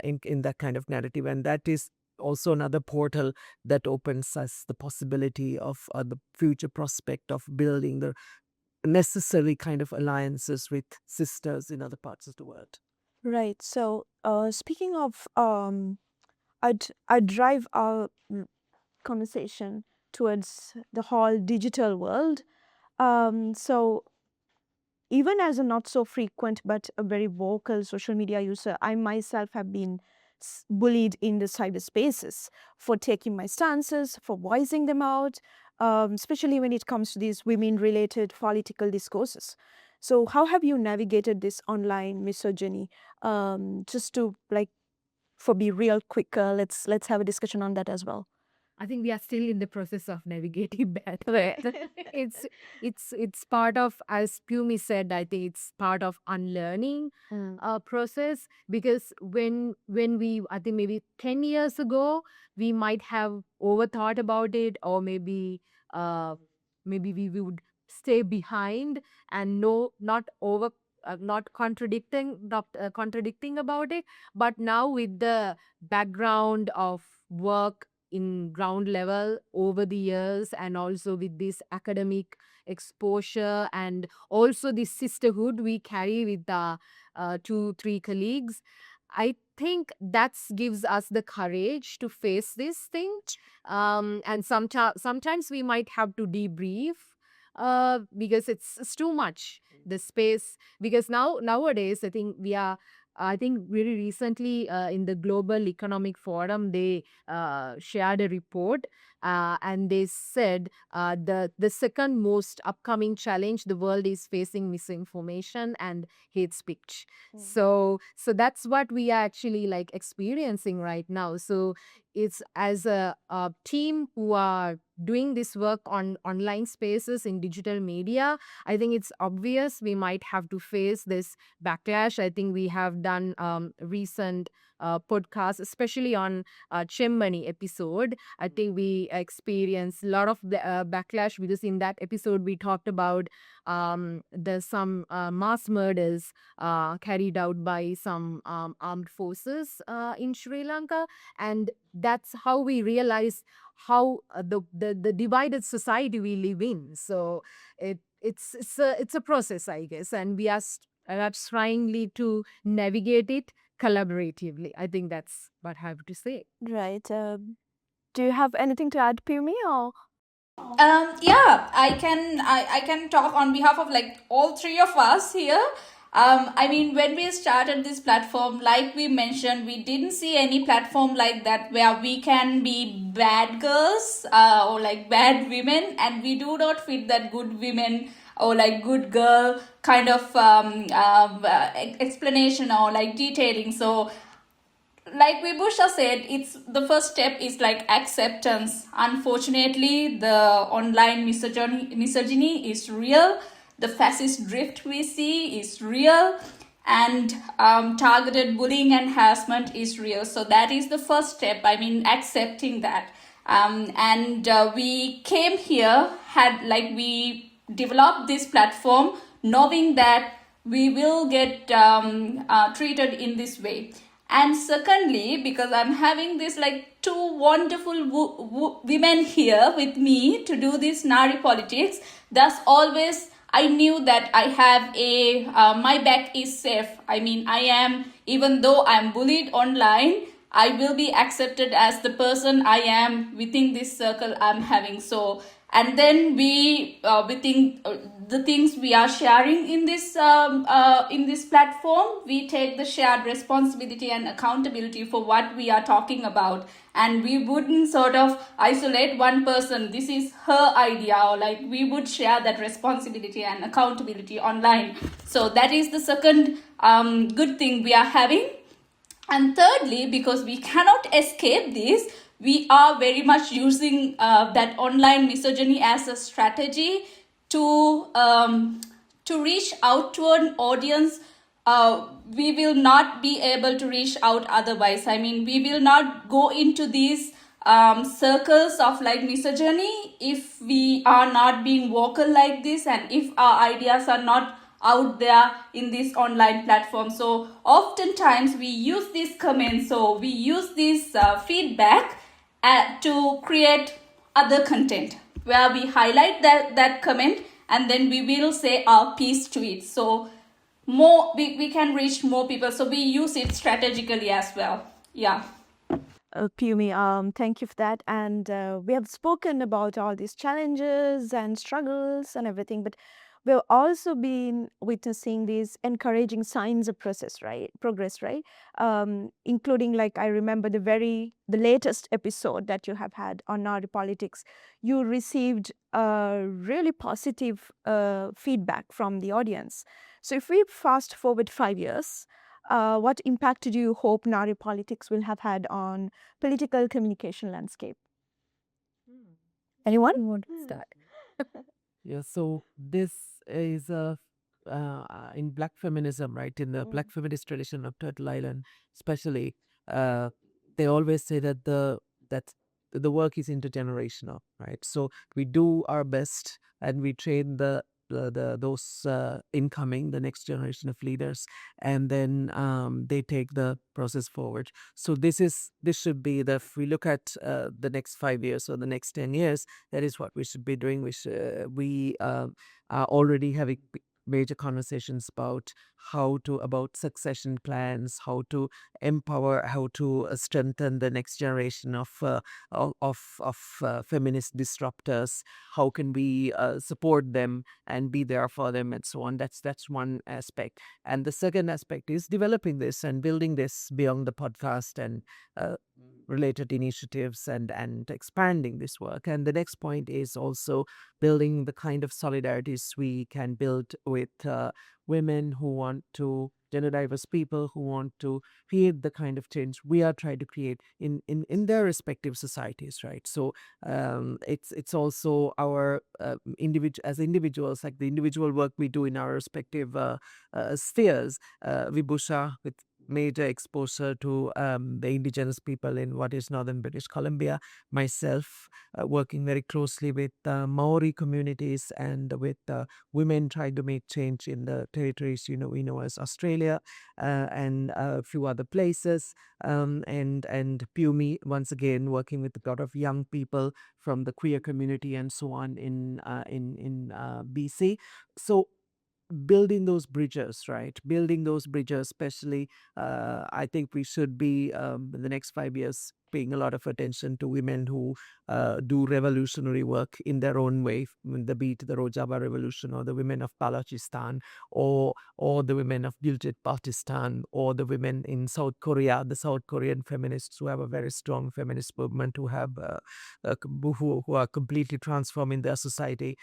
in that kind of narrative, and that is also another portal that opens us the possibility of the future prospect of building the necessary kind of alliances with sisters in other parts of the world. Right. So, speaking of, I'd drive our conversation towards the whole digital world. So, even as a not so frequent but a very vocal social media user, I myself have been bullied in the cyberspaces for taking my stances, for voicing them out, especially when it comes to these women-related political discourses. So, how have you navigated this online misogyny? Just to for be real quick, let's have a discussion on that as well. I think we are still in the process of navigating that. It's part of, as Pumi said, I think it's part of unlearning process, because when we, I think maybe 10 years ago, we might have overthought about it, or maybe we would stay behind and not contradicting about it. But now, with the background of work in ground level over the years, and also with this academic exposure, and also the sisterhood we carry with the 2-3 colleagues, I think that gives us the courage to face this thing. And sometimes we might have to debrief because it's too much, the space. Because nowadays, I think very recently in the Global Economic Forum, they shared a report, and they said the second most upcoming challenge the world is facing misinformation and hate speech. So that's what we are actually like experiencing right now. So it's as a team who are doing this work on online spaces in digital media, I think it's obvious we might have to face this backlash. I think we have done recent podcasts, especially on Chemmani episode. I think we experienced a lot of the backlash, because in that episode we talked about there's some mass murders carried out by some armed forces in Sri Lanka, and that's how we realize how the divided society we live in. So it's a process, I guess, and we are perhaps trying to navigate it collaboratively. I think that's what I have to say. Right. Do you have anything to add, Pumi, or? Yeah, I can talk on behalf of like all three of us here. I mean, when we started this platform, like we mentioned, we didn't see any platform like that where we can be bad girls or like bad women, and we do not fit that good women or like good girl kind of explanation or like detailing. So like Vibhusha said, it's the first step is like acceptance. Unfortunately, the online misogyny is real. The fascist drift we see is real, and targeted bullying and harassment is real. So that is the first step. I mean, accepting that. And we came here, we developed this platform knowing that we will get treated in this way. And secondly, because I'm having this like two wonderful women here with me to do this Nāari Politics, thus always I knew that I have my back is safe. I mean, even though I'm bullied online, I will be accepted as the person I am within this circle I'm having. So, and then we think the things we are sharing in this platform, we take the shared responsibility and accountability for what we are talking about, and we wouldn't sort of isolate one person. This is her idea, or like we would share that responsibility and accountability online. So that is the second good thing we are having. And thirdly, because we cannot escape this, we are very much using that online misogyny as a strategy to reach out to an audience we will not be able to reach out otherwise. I mean, we will not go into these circles of like misogyny if we are not being vocal like this, and if our ideas are not out there in this online platform. So oftentimes we use these comments, so we use this feedback to create other content where we highlight that comment, and then we will say our piece to it. So we can reach more people. So we use it strategically as well. Yeah. Pumi, thank you for that. And we have spoken about all these challenges and struggles and everything, but we've also been witnessing these encouraging signs of progress, right? Including, like, I remember the latest episode that you have had on Nāari Politics. You received really positive feedback from the audience. So if we fast forward 5 years, what impact do you hope Nāari Politics will have had on political communication landscape? Anyone want to start? Yeah, so this is in Black feminism, right? In the Black feminist tradition of Turtle Island, especially, they always say that the work is intergenerational, right? So we do our best and we train those incoming, the next generation of leaders, and then they take the process forward. So this should be if we look at the next 5 years or the next 10 years, that is what we should be doing. We are already having major conversations about about succession plans, how to empower, how to strengthen the next generation of feminist disruptors. How can we support them and be there for them, and so on. That's one aspect. And the second aspect is developing this and building this beyond the podcast and related initiatives and expanding this work. And the next point is also building the kind of solidarities we can build with women who want to, gender diverse people who want to create the kind of change we are trying to create in their respective societies, right? So it's also our as individuals, like the individual work we do in our respective spheres. Vibhusha, with major exposure to the indigenous people in what is northern British Columbia. Myself, working very closely with Maori communities and with women trying to make change in the territories we know as Australia and a few other places. And Pumi, once again, working with a lot of young people from the queer community and so on in BC. So building those bridges, right? Building those bridges, especially, I think we should be in the next 5 years paying a lot of attention to women who do revolutionary work in their own way, be it the Rojava Revolution or the women of Balochistan or the women of Gilgit-Baltistan or the women in South Korea, the South Korean feminists who have a very strong feminist movement, who have who are completely transforming their society.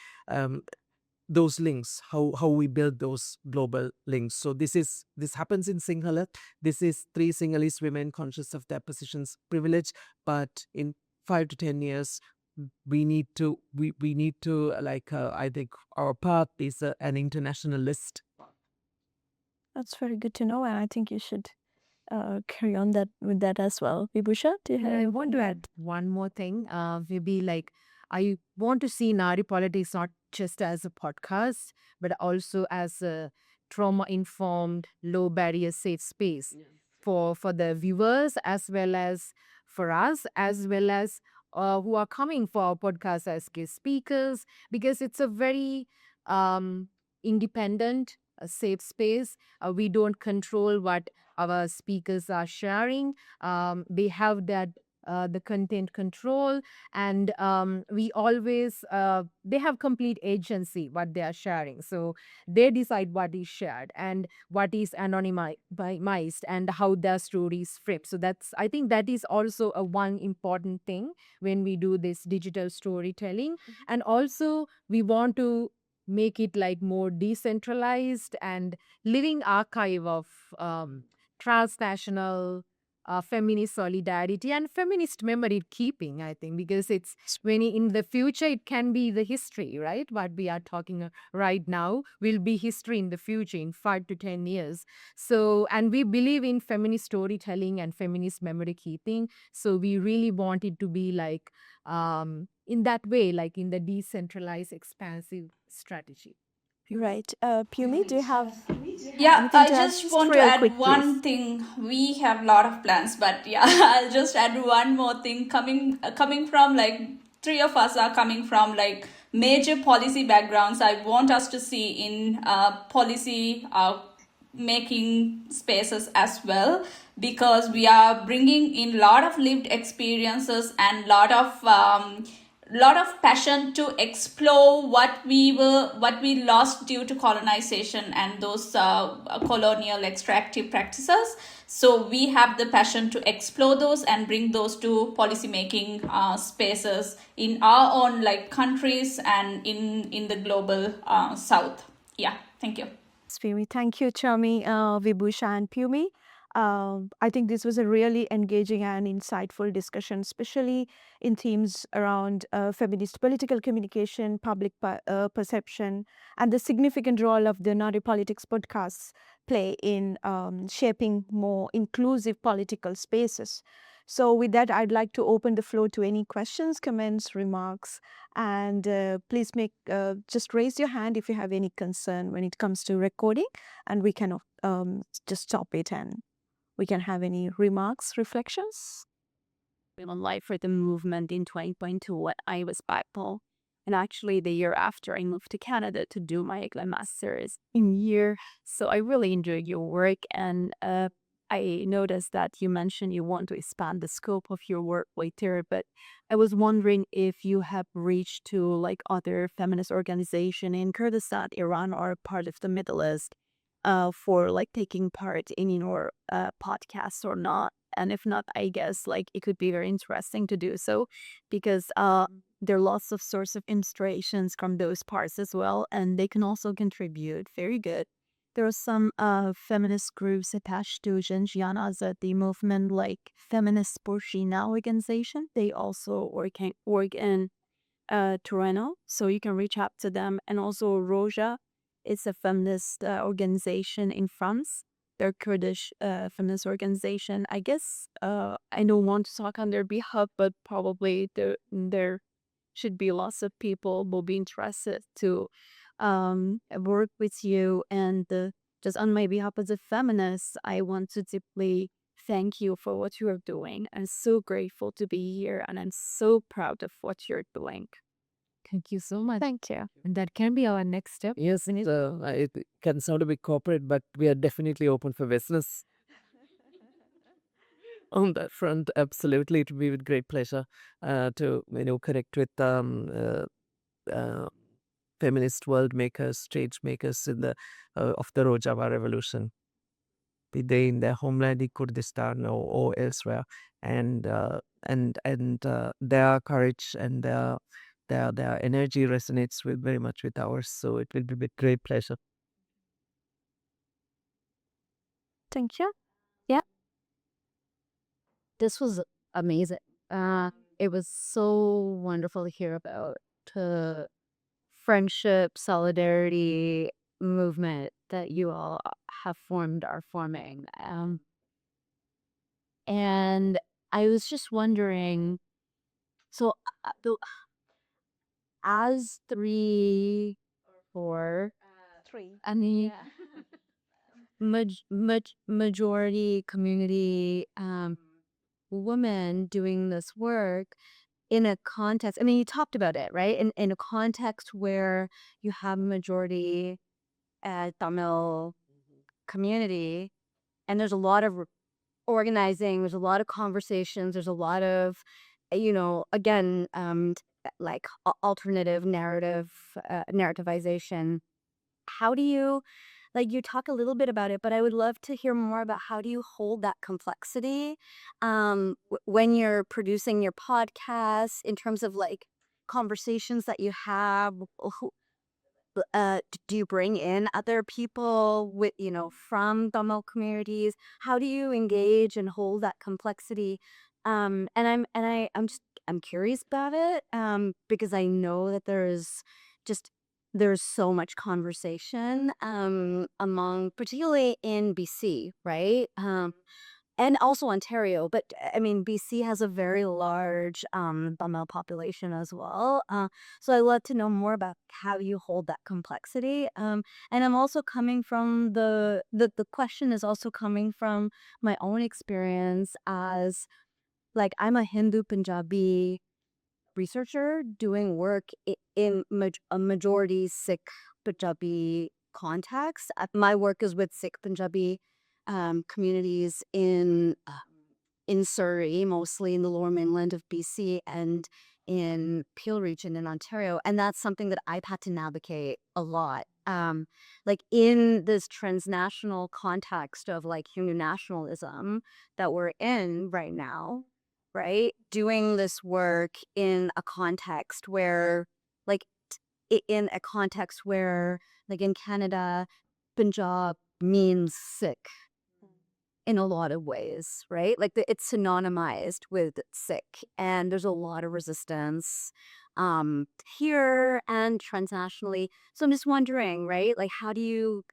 Those links, how we build those global links. So this happens in Singhalak. This is 3 Sinhalese women conscious of their positions, privilege, but in 5 to 10 years we need to I think our path is an international list. That's very good to know, and I think you should carry on with that as well. Vibhusha, do you have? I want to add one more thing. Maybe like I want to see Nāari Politics not just as a podcast, but also as a trauma-informed, low-barrier, safe space for the viewers as well as for us, as well as who are coming for our podcast as guest speakers, because it's a very independent, safe space. We don't control what our speakers are sharing. They have that the content control, and we always they have complete agency what they are sharing, so they decide what is shared and what is anonymized and how their stories flip. So that's, I think that is also a one important thing when we do this digital storytelling. And also we want to make it like more decentralized and living archive of transnational feminist solidarity and feminist memory keeping, I think, because it's when in the future it can be the history, right? What we are talking right now will be history in the future in 5 to 10 years. So, and we believe in feminist storytelling and feminist memory keeping. So we really want it to be like in that way, like in the decentralized, expansive strategy. Right. Pumi, do you have Yeah, anything I to add? just want to Real add quick, one please. thing. We have a lot of plans, but yeah, I'll just add one more thing. Coming from like 3 of us are coming from like major policy backgrounds. I want us to see in policy making spaces as well, because we are bringing in a lot of lived experiences and lot of passion to explore what we lost due to colonization and those colonial extractive practices. So we have the passion to explore those and bring those to policy making spaces in our own like countries and in the global south. Yeah, thank you. Pumi. Thank you, Chami, Vibhusha, and Pumi. I think this was a really engaging and insightful discussion, especially in themes around feminist political communication, public perception, and the significant role of the Nāari Politics podcasts play in shaping more inclusive political spaces. So with that, I'd like to open the floor to any questions, comments, remarks, and please just raise your hand if you have any concern when it comes to recording, and we can just stop it and we can have any remarks, reflections. On life for the movement in 2022 when I was bipolar. And actually, the year after, I moved to Canada to do my master's in year. So I really enjoyed your work. And I noticed that you mentioned you want to expand the scope of your work later, but I was wondering if you have reached to like other feminist organization in Kurdistan, Iran, or part of the Middle East for like taking part in your podcast or not. And if not, I guess like it could be very interesting to do so because there are lots of source of inspirations from those parts as well, and they can also contribute. Very good. There are some feminist groups attached to Jinjian Azadi movement, like Feminist Burkina organization. They also work in Toronto, so you can reach out to them. And also Roja, it's a feminist organization in France. They're Kurdish feminist organization. I guess I don't want to talk on their behalf, but probably there should be lots of people will be interested to work with you. And just on my behalf as a feminist, I want to deeply thank you for what you are doing. I'm so grateful to be here, and I'm so proud of what you're doing. Thank you so much. Thank you. And that can be our next step. Yes, it can sound a bit corporate, but we are definitely open for business. On that front, absolutely, it would be with great pleasure to connect with feminist world makers, change makers in the of the Rojava revolution, be they in their homeland in Kurdistan or elsewhere, and their courage and their energy resonates with very much with ours. So it will be with great pleasure. Thank you. This was amazing. It was so wonderful to hear about the friendship, solidarity movement that you all have formed, are forming. And I was just wondering, so as 3 or 4, Three. I mean, majority community women doing this work in a context, I mean, you talked about it, right? In a context where you have majority Tamil community, and there's a lot of organizing, there's a lot of conversations, there's a lot of, again, like alternative narrativization. How do you, like, you talk a little bit about it, but I would love to hear more about how do you hold that complexity when you're producing your podcast, in terms of like conversations that you have. Do you bring in other people with, from Tamil communities? How do you engage and hold that complexity? I'm curious about it because I know that there's so much conversation among, particularly in BC, right? And also Ontario, but I mean, BC has a very large Tamil population as well. So I'd love to know more about how you hold that complexity. And I'm also coming from the question is also coming from my own experience as, like, I'm a Hindu Punjabi researcher doing work in a majority Sikh Punjabi context. My work is with Sikh Punjabi communities in Surrey, mostly in the lower mainland of BC, and in Peel region in Ontario. And that's something that I've had to navigate a lot. Like in this transnational context of like Hindu nationalism that we're in right now, right? Doing this work in a context where, like, in a context where, like in Canada, Punjab means Sikh in a lot of ways, right? Like it's synonymized with Sikh, and there's a lot of resistance here and transnationally. So I'm just wondering, right? Like how do you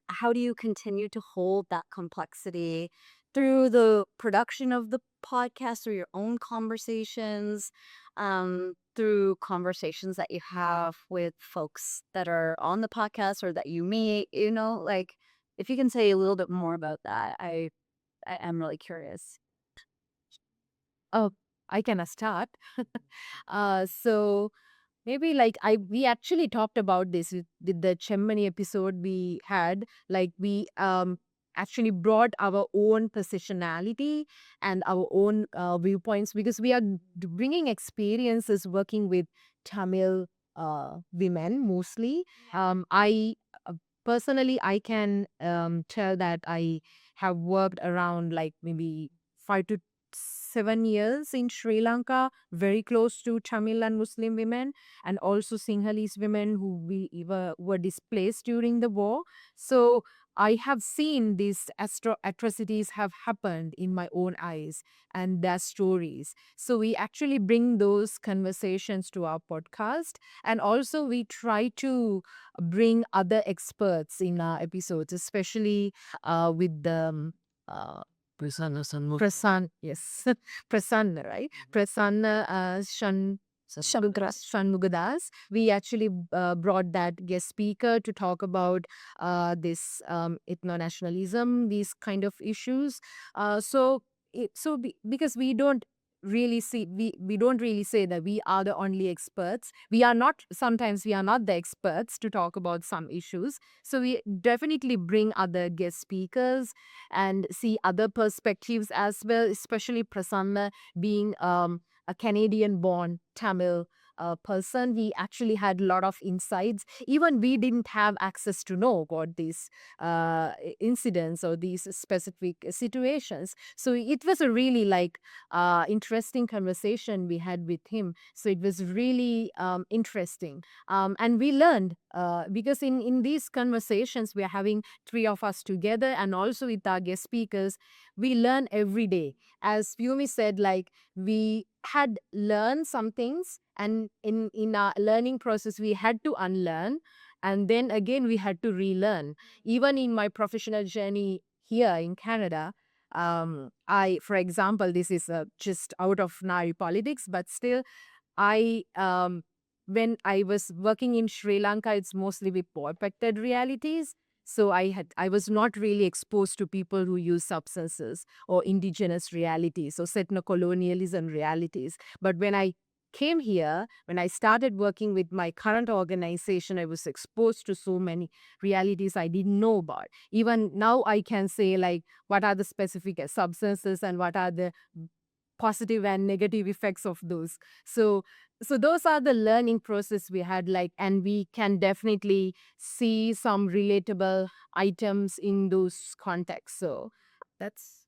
continue to hold that complexity through the production of the podcast, or your own conversations, through conversations that you have with folks that are on the podcast or that you meet, like, if you can say a little bit more about that, I am really curious. Oh, I can start. So maybe we actually talked about this with the Chemmani episode we had. Like we actually brought our own positionality and our own viewpoints, because we are bringing experiences working with Tamil women mostly. I personally, I can tell that I have worked around like maybe 5 to 7 years in Sri Lanka, very close to Tamil and Muslim women, and also Sinhalese women were displaced during the war. So I have seen these atrocities have happened in my own eyes and their stories. So we actually bring those conversations to our podcast, and also we try to bring other experts in our episodes, especially with the uh, yes, Prasanna, right? Prasanna Shanmugadas. We actually brought that guest speaker to talk about this ethno-nationalism, these kind of issues. Because we don't really say that we are the only experts. Sometimes we are not the experts to talk about some issues. So we definitely bring other guest speakers and see other perspectives as well, especially Prasanna being a Canadian born Tamil person. He actually had a lot of insights. Even we didn't have access to know about these incidents or these specific situations. So it was a really interesting conversation we had with him. So it was really interesting. And we learned because in these conversations, we are having three of us together and also with our guest speakers, we learn every day. As Yumi said, like we had learned some things, and in our learning process, we had to unlearn. And then again, we had to relearn. Even in my professional journey here in Canada, for example, this is just out of Nāari Politics, but still, when I was working in Sri Lanka, it's mostly with protected realities. So I was not really exposed to people who use substances or indigenous realities or colonialism realities. But when I came here, when I started working with my current organization, I was exposed to so many realities I didn't know about. Even now, I can say like what are the specific substances and what are the positive and negative effects of those. So those are the learning process we had, and we can definitely see some relatable items in those contexts. So that's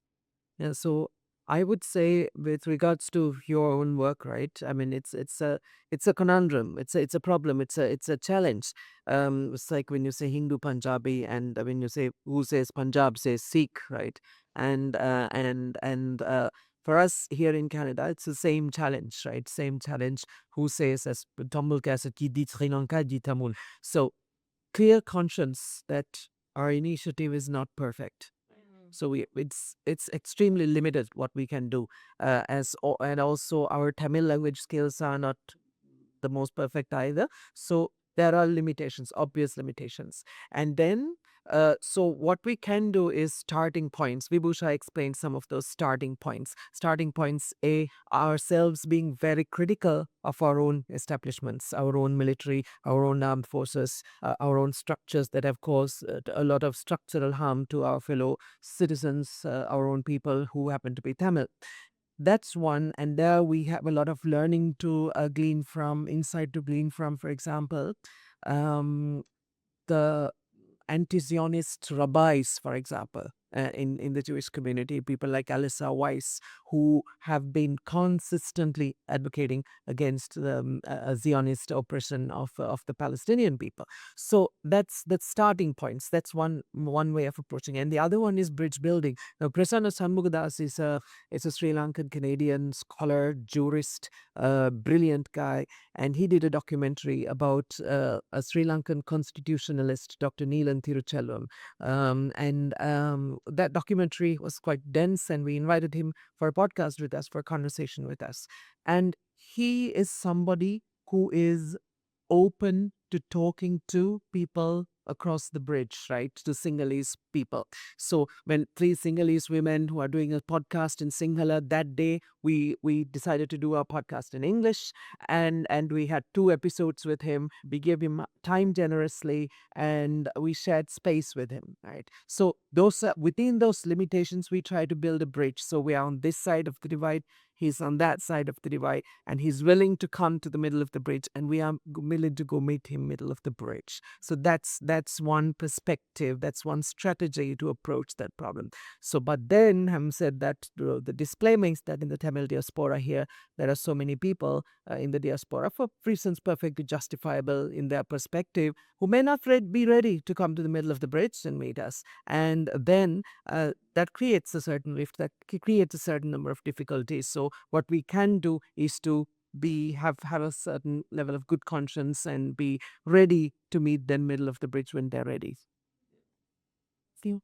Yeah, so I would say with regards to your own work, right? I mean, it's a conundrum. It's a problem. It's a challenge. It's like when you say Hindu Punjabi, and when you say who says Punjab says Sikh, right? And for us here in Canada, it's the same challenge, right? Same challenge. Who says as Tamil Kasa ki di Sri Lanka di Tamil. So clear conscience that our initiative is not perfect. So it's extremely limited what we can do, and also our Tamil language skills are not the most perfect either. So there are limitations, obvious limitations. And then, so what we can do is starting points. Vibhusha explained some of those starting points. Starting points, ourselves being very critical of our own establishments, our own military, our own armed forces, our own structures that have caused a lot of structural harm to our fellow citizens, our own people who happen to be Tamil. That's one, and there we have a lot of learning to glean from, insight to glean from. For example, the anti-Zionist rabbis, for example, in the Jewish community, people like Alisa Weiss, who have been consistently advocating against the Zionist oppression of the Palestinian people. So that's starting points. That's one way of approaching, and the other one is bridge building. Now, Prasanna Shanmugadas is a Sri Lankan Canadian scholar, jurist, brilliant guy, and he did a documentary about a Sri Lankan constitutionalist, Dr. Neelan Tiruchelvam. And that documentary was quite dense, and we invited him for a podcast with us, for a conversation with us. And he is somebody who is open to talking to people across the bridge, right, to Sinhalese people. So when 3 Sinhalese women who are doing a podcast in Sinhala, that day we decided to do our podcast in English, and we had 2 episodes with him. We gave him time generously, and we shared space with him, right? So those within those limitations, we try to build a bridge. So we are on this side of the divide, he's on that side of the divide, and he's willing to come to the middle of the bridge, and we are willing to go meet him middle of the bridge. So that's one perspective, that's one strategy to approach that problem. So, but then having said that, the display makes that in the Tamil diaspora here, there are so many people in the diaspora, for reasons perfectly justifiable in their perspective, who may not be ready to come to the middle of the bridge and meet us. And then that creates a certain rift, that creates a certain number of difficulties. So what we can do is to have a certain level of good conscience and be ready to meet them middle of the bridge when they're ready. Feel?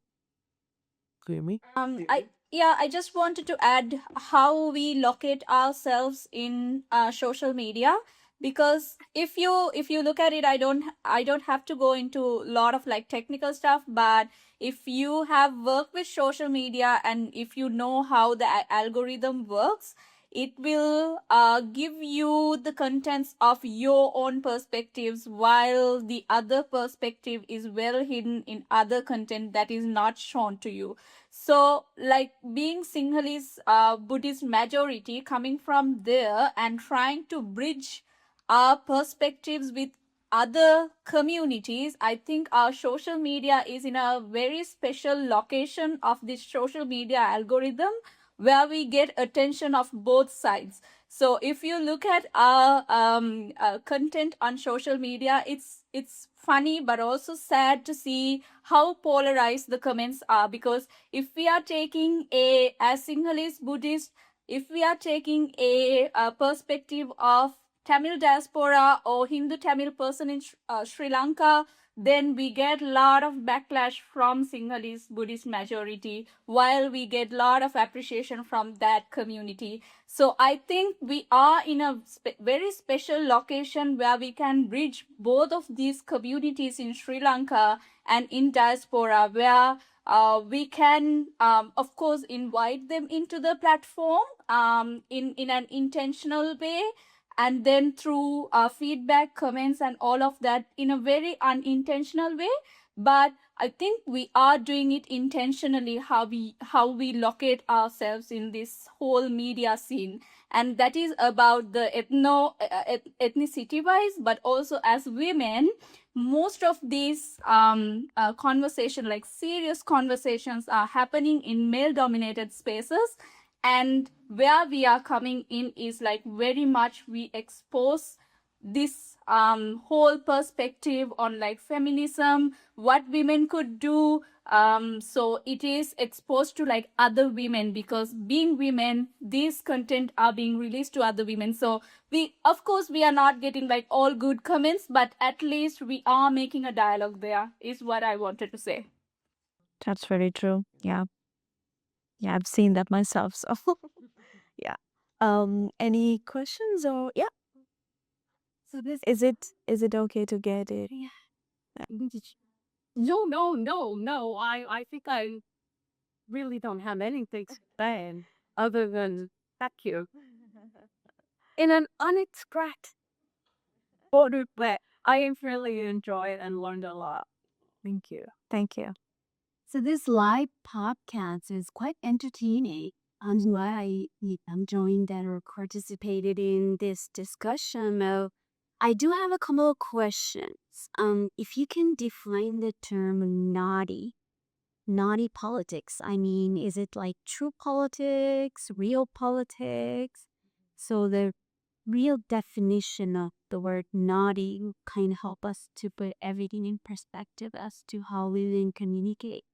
Clear me? I just wanted to add how we locate ourselves in social media, because if you look at it, I don't have to go into a lot of like technical stuff, but if you have worked with social media and if you know how the algorithm works, it will give you the contents of your own perspectives, while the other perspective is well hidden in other content that is not shown to you. So, like being Sinhalese Buddhist majority, coming from there and trying to bridge our perspectives with other communities, I think our social media is in a very special location of this social media algorithm, where we get attention of both sides. So if you look at our content on social media, it's funny but also sad to see how polarized the comments are, because if we are taking as Sinhalese Buddhist, if we are taking a perspective of Tamil diaspora or Hindu Tamil person in Sri Lanka, then we get a lot of backlash from Sinhalese Buddhist majority, while we get a lot of appreciation from that community. So I think we are in a very special location where we can bridge both of these communities in Sri Lanka and in diaspora, where we can, of course, invite them into the platform in an intentional way, and then through feedback, comments, and all of that in a very unintentional way. But I think we are doing it intentionally, how we locate ourselves in this whole media scene, and that is about the ethnicity wise, but also as women. Most of these conversation, like serious conversations, are happening in male dominated spaces, and where we are coming in is like very much we expose this whole perspective on like feminism, what women could do. So it is exposed to like other women, because being women, these content are being released to other women. So we, of course, we are not getting like all good comments, but at least we are making a dialogue there, is what I wanted to say. That's very true. Yeah. Yeah, I've seen that myself. So yeah. Any questions or yeah? So this Is it okay to get it? no. I think I really don't have anything to say other than thank you. In an unexpected way, I really enjoyed and learned a lot. Thank you. Thank you. So this live podcast is quite entertaining. I'm why I'm joined and or participated in this discussion. I do have a couple of questions. If you can define the term Nāari politics, I mean, is it like true politics, real politics? So the real definition of the word Nāari will kind of help us to put everything in perspective as to how we then communicate.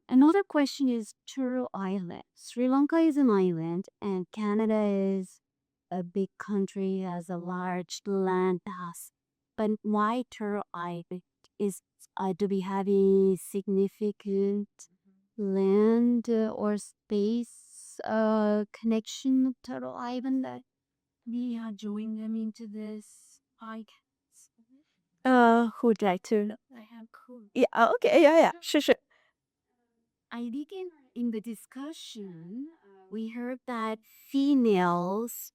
Another question is Turtle Island. Sri Lanka is an island, and Canada is a big country, has a large land mass. But why Turtle Island? Do we have a significant land or space connection with Turtle Island that we are joining them into this Who would like to? I have cool. Yeah. Okay. Yeah. Sure. I think in the discussion, we heard that females,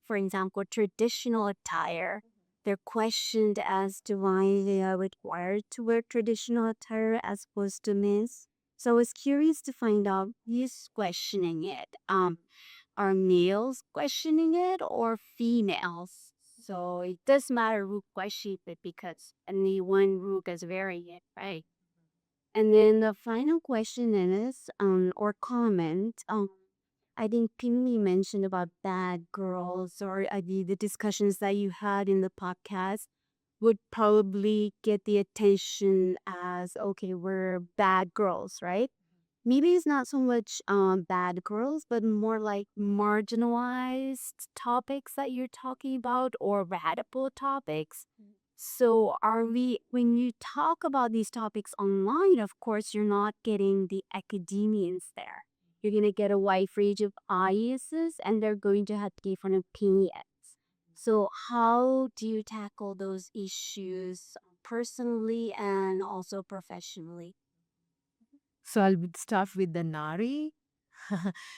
for example, traditional attire, they're questioned as to why they are required to wear traditional attire as opposed to men's. So I was curious to find out who's questioning it. Are males questioning it or females? So it does matter who questions it because only one group is wearing it, right? And then the final question is, or comment, I think Pinley mentioned about bad girls or the discussions that you had in the podcast would probably get the attention as, okay, we're bad girls, right? Maybe it's not so much bad girls, but more like marginalized topics that you're talking about or radical topics. So, are we, when you talk about these topics online, of course, you're not getting the academians there. You're going to get a wide range of audiences and they're going to have different opinions. So, how do you tackle those issues personally and also professionally? So I'll start with the Naari.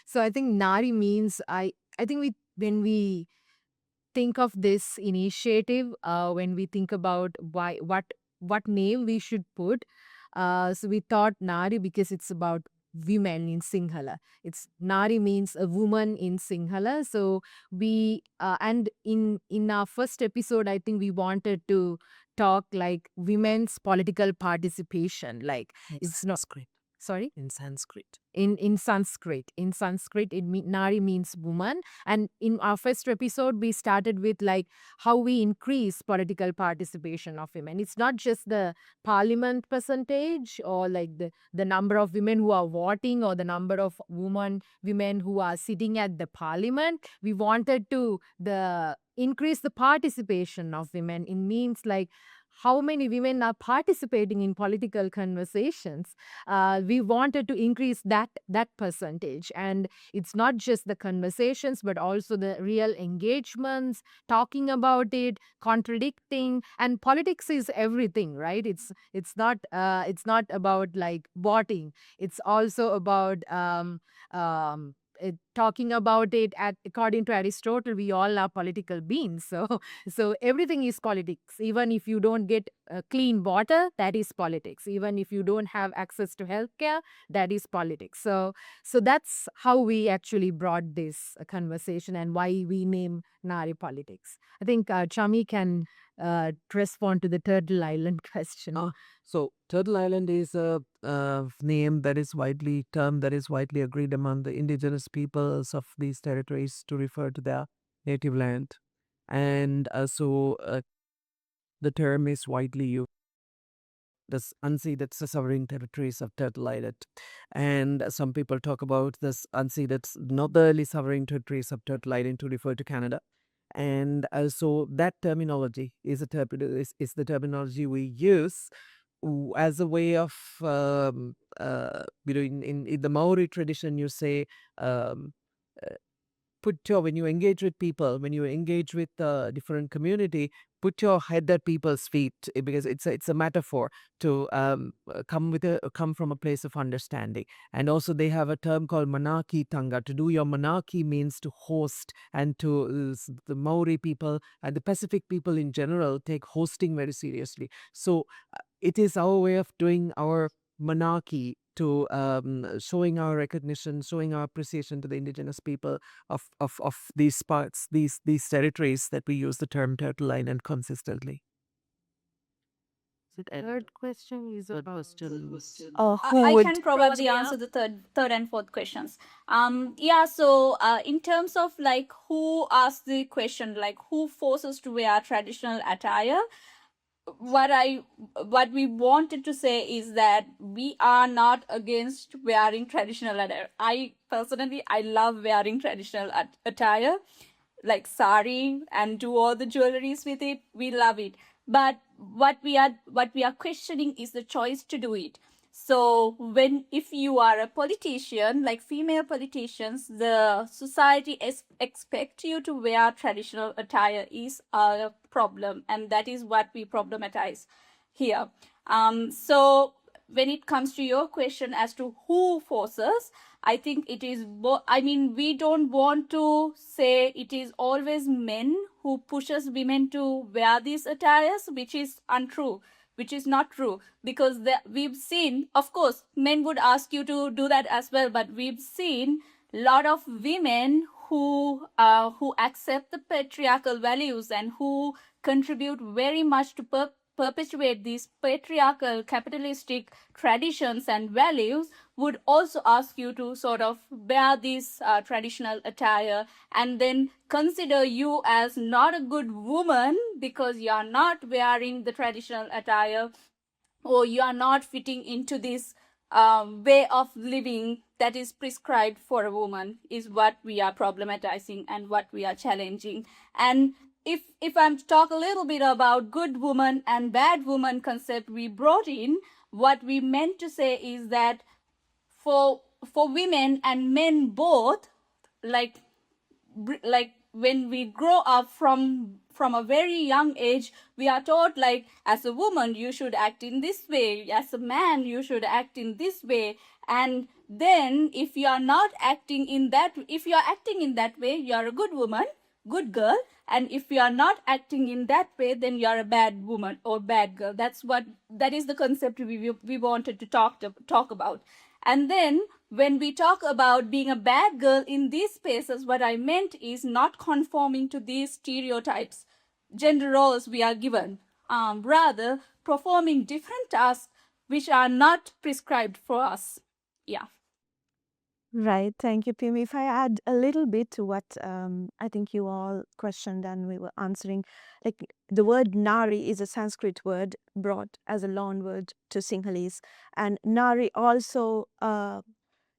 So I think Naari means I think we when we think of this initiative, when we think about what name we should put, so we thought Naari because it's about women in Sinhala. It's Naari means a woman in Sinhala. So we and in our first episode, I think we wanted to talk like women's political participation. Like it's not Sanskrit. sorry In Sanskrit. in Sanskrit Nari means woman, and in our first episode we started with like how we increase political participation of women. It's not just the parliament percentage or like the number of women who are voting or the number of women who are sitting at the parliament. We wanted to the increase the participation of women. It means like how many women are participating in political conversations. We wanted to increase that percentage, and it's not just the conversations but also the real engagements, talking about it, contradicting. And politics is everything, right? It's not about like voting. It's also about talking about it according to Aristotle, we all are political beings. So everything is politics. Even if you don't get clean water, that is politics. Even if you don't have access to healthcare, that is politics. So that's how we actually brought this conversation and why we name Nāari Politics. I think Chami can respond to the Turtle Island question. So Turtle Island is a term that is widely agreed among the indigenous peoples of these territories to refer to their native land, and the term is widely used. This unceded sovereign territories of Turtle Island, and some people talk about this unceded northerly sovereign territories of Turtle Island to refer to Canada. And so that terminology is the terminology we use as a way of in the Maori tradition, you say when you engage with people, when you engage with different community, put your head at people's feet, because it's a metaphor to come from a place of understanding. And also they have a term called manaki tanga. To do your manaki means to host, and to the Maori people and the Pacific people in general take hosting very seriously. So it is our way of doing our monarchy, to showing our recognition, showing our appreciation to the indigenous people of these parts, these territories, that we use the term Turtle Island consistently. The third question is about I can probably answer the third and fourth questions. So in terms of like who asked the question, like who forces to wear traditional attire, what we wanted to say is that we are not against wearing traditional attire. I personally love wearing traditional attire, like sari, and do all the jewelries with it. We love it. But what we are questioning is the choice to do it. So if you are a politician, like female politicians, the society expect you to wear traditional attire is a problem, and that is what we problematize here. So when it comes to your question as to who forces, I think it is we don't want to say it is always men who pushes women to wear these attires, which is untrue, which is not true, because we've seen, of course, men would ask you to do that as well, but we've seen a lot of women who accept the patriarchal values and who contribute very much to perpetuate these patriarchal capitalistic traditions and values, would also ask you to sort of wear this traditional attire and then consider you as not a good woman because you are not wearing the traditional attire, or you are not fitting into this way of living that is prescribed for a woman, is what we are problematizing and what we are challenging. And if I'm to talk a little bit about good woman and bad woman concept we brought in, what we meant to say is that for women and men both, like when we grow up from a very young age, we are taught, like, as a woman you should act in this way, as a man you should act in this way. And then if you are not acting in that, if you are acting in that way, you are a good woman, good girl. And if you are not acting in that way, then you are a bad woman or bad girl. That is the concept we wanted to talk about. And then when we talk about being a bad girl in these spaces, what I meant is not conforming to these stereotypes, gender roles we are given, rather performing different tasks which are not prescribed for us. Yeah. Right. Thank you, Pim. If I add a little bit to what I think you all questioned and we were answering, like the word Nāari is a Sanskrit word brought as a loan word to Sinhalese. And Nāari also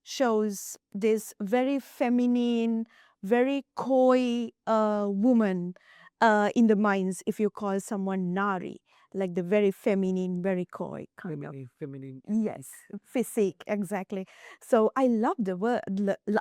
shows this very feminine, very coy woman in the minds if you call someone Nāari, like the very feminine, very coy kind of. Feminine. Yes, physique, exactly. So I love the word,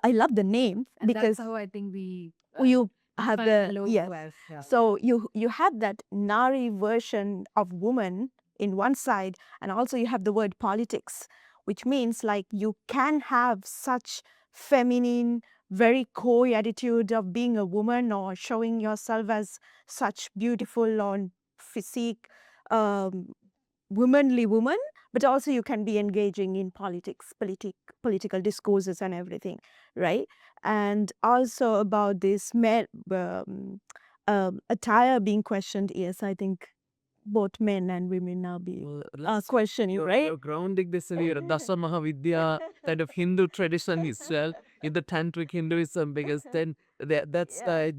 I love the name And because that's how I think we you have define the, hello yes. as, yeah. So you have that Nāari version of woman in one side, and also you have the word politics, which means like you can have such feminine, very coy attitude of being a woman or showing yourself as such beautiful or physique, womanly woman, but also you can be engaging in politics, political discourses and everything, right? And also about this attire being questioned, yes, I think both men and women now be questioning, right? You're grounding this in your Dasa Mahavidya kind of Hindu tradition itself, in the tantric Hinduism, because then that's they're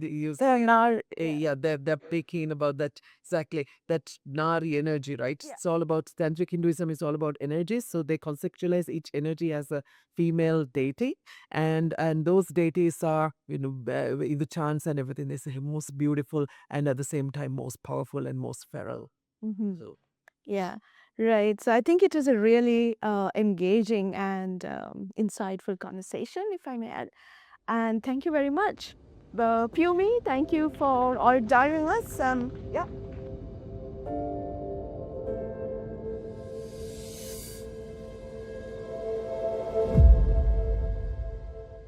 thinking about that, exactly, that Nari energy, right? Yeah. It's all about, tantric Hinduism is all about energy, so they conceptualize each energy as a female deity, and those deities are, in the chants and everything, they say most beautiful and at the same time most powerful and most feral. Mhm. So Yeah, right. So I think it was a really engaging and insightful conversation, if I may add. And thank you very much. Pumi, thank you for all joining us. Yeah.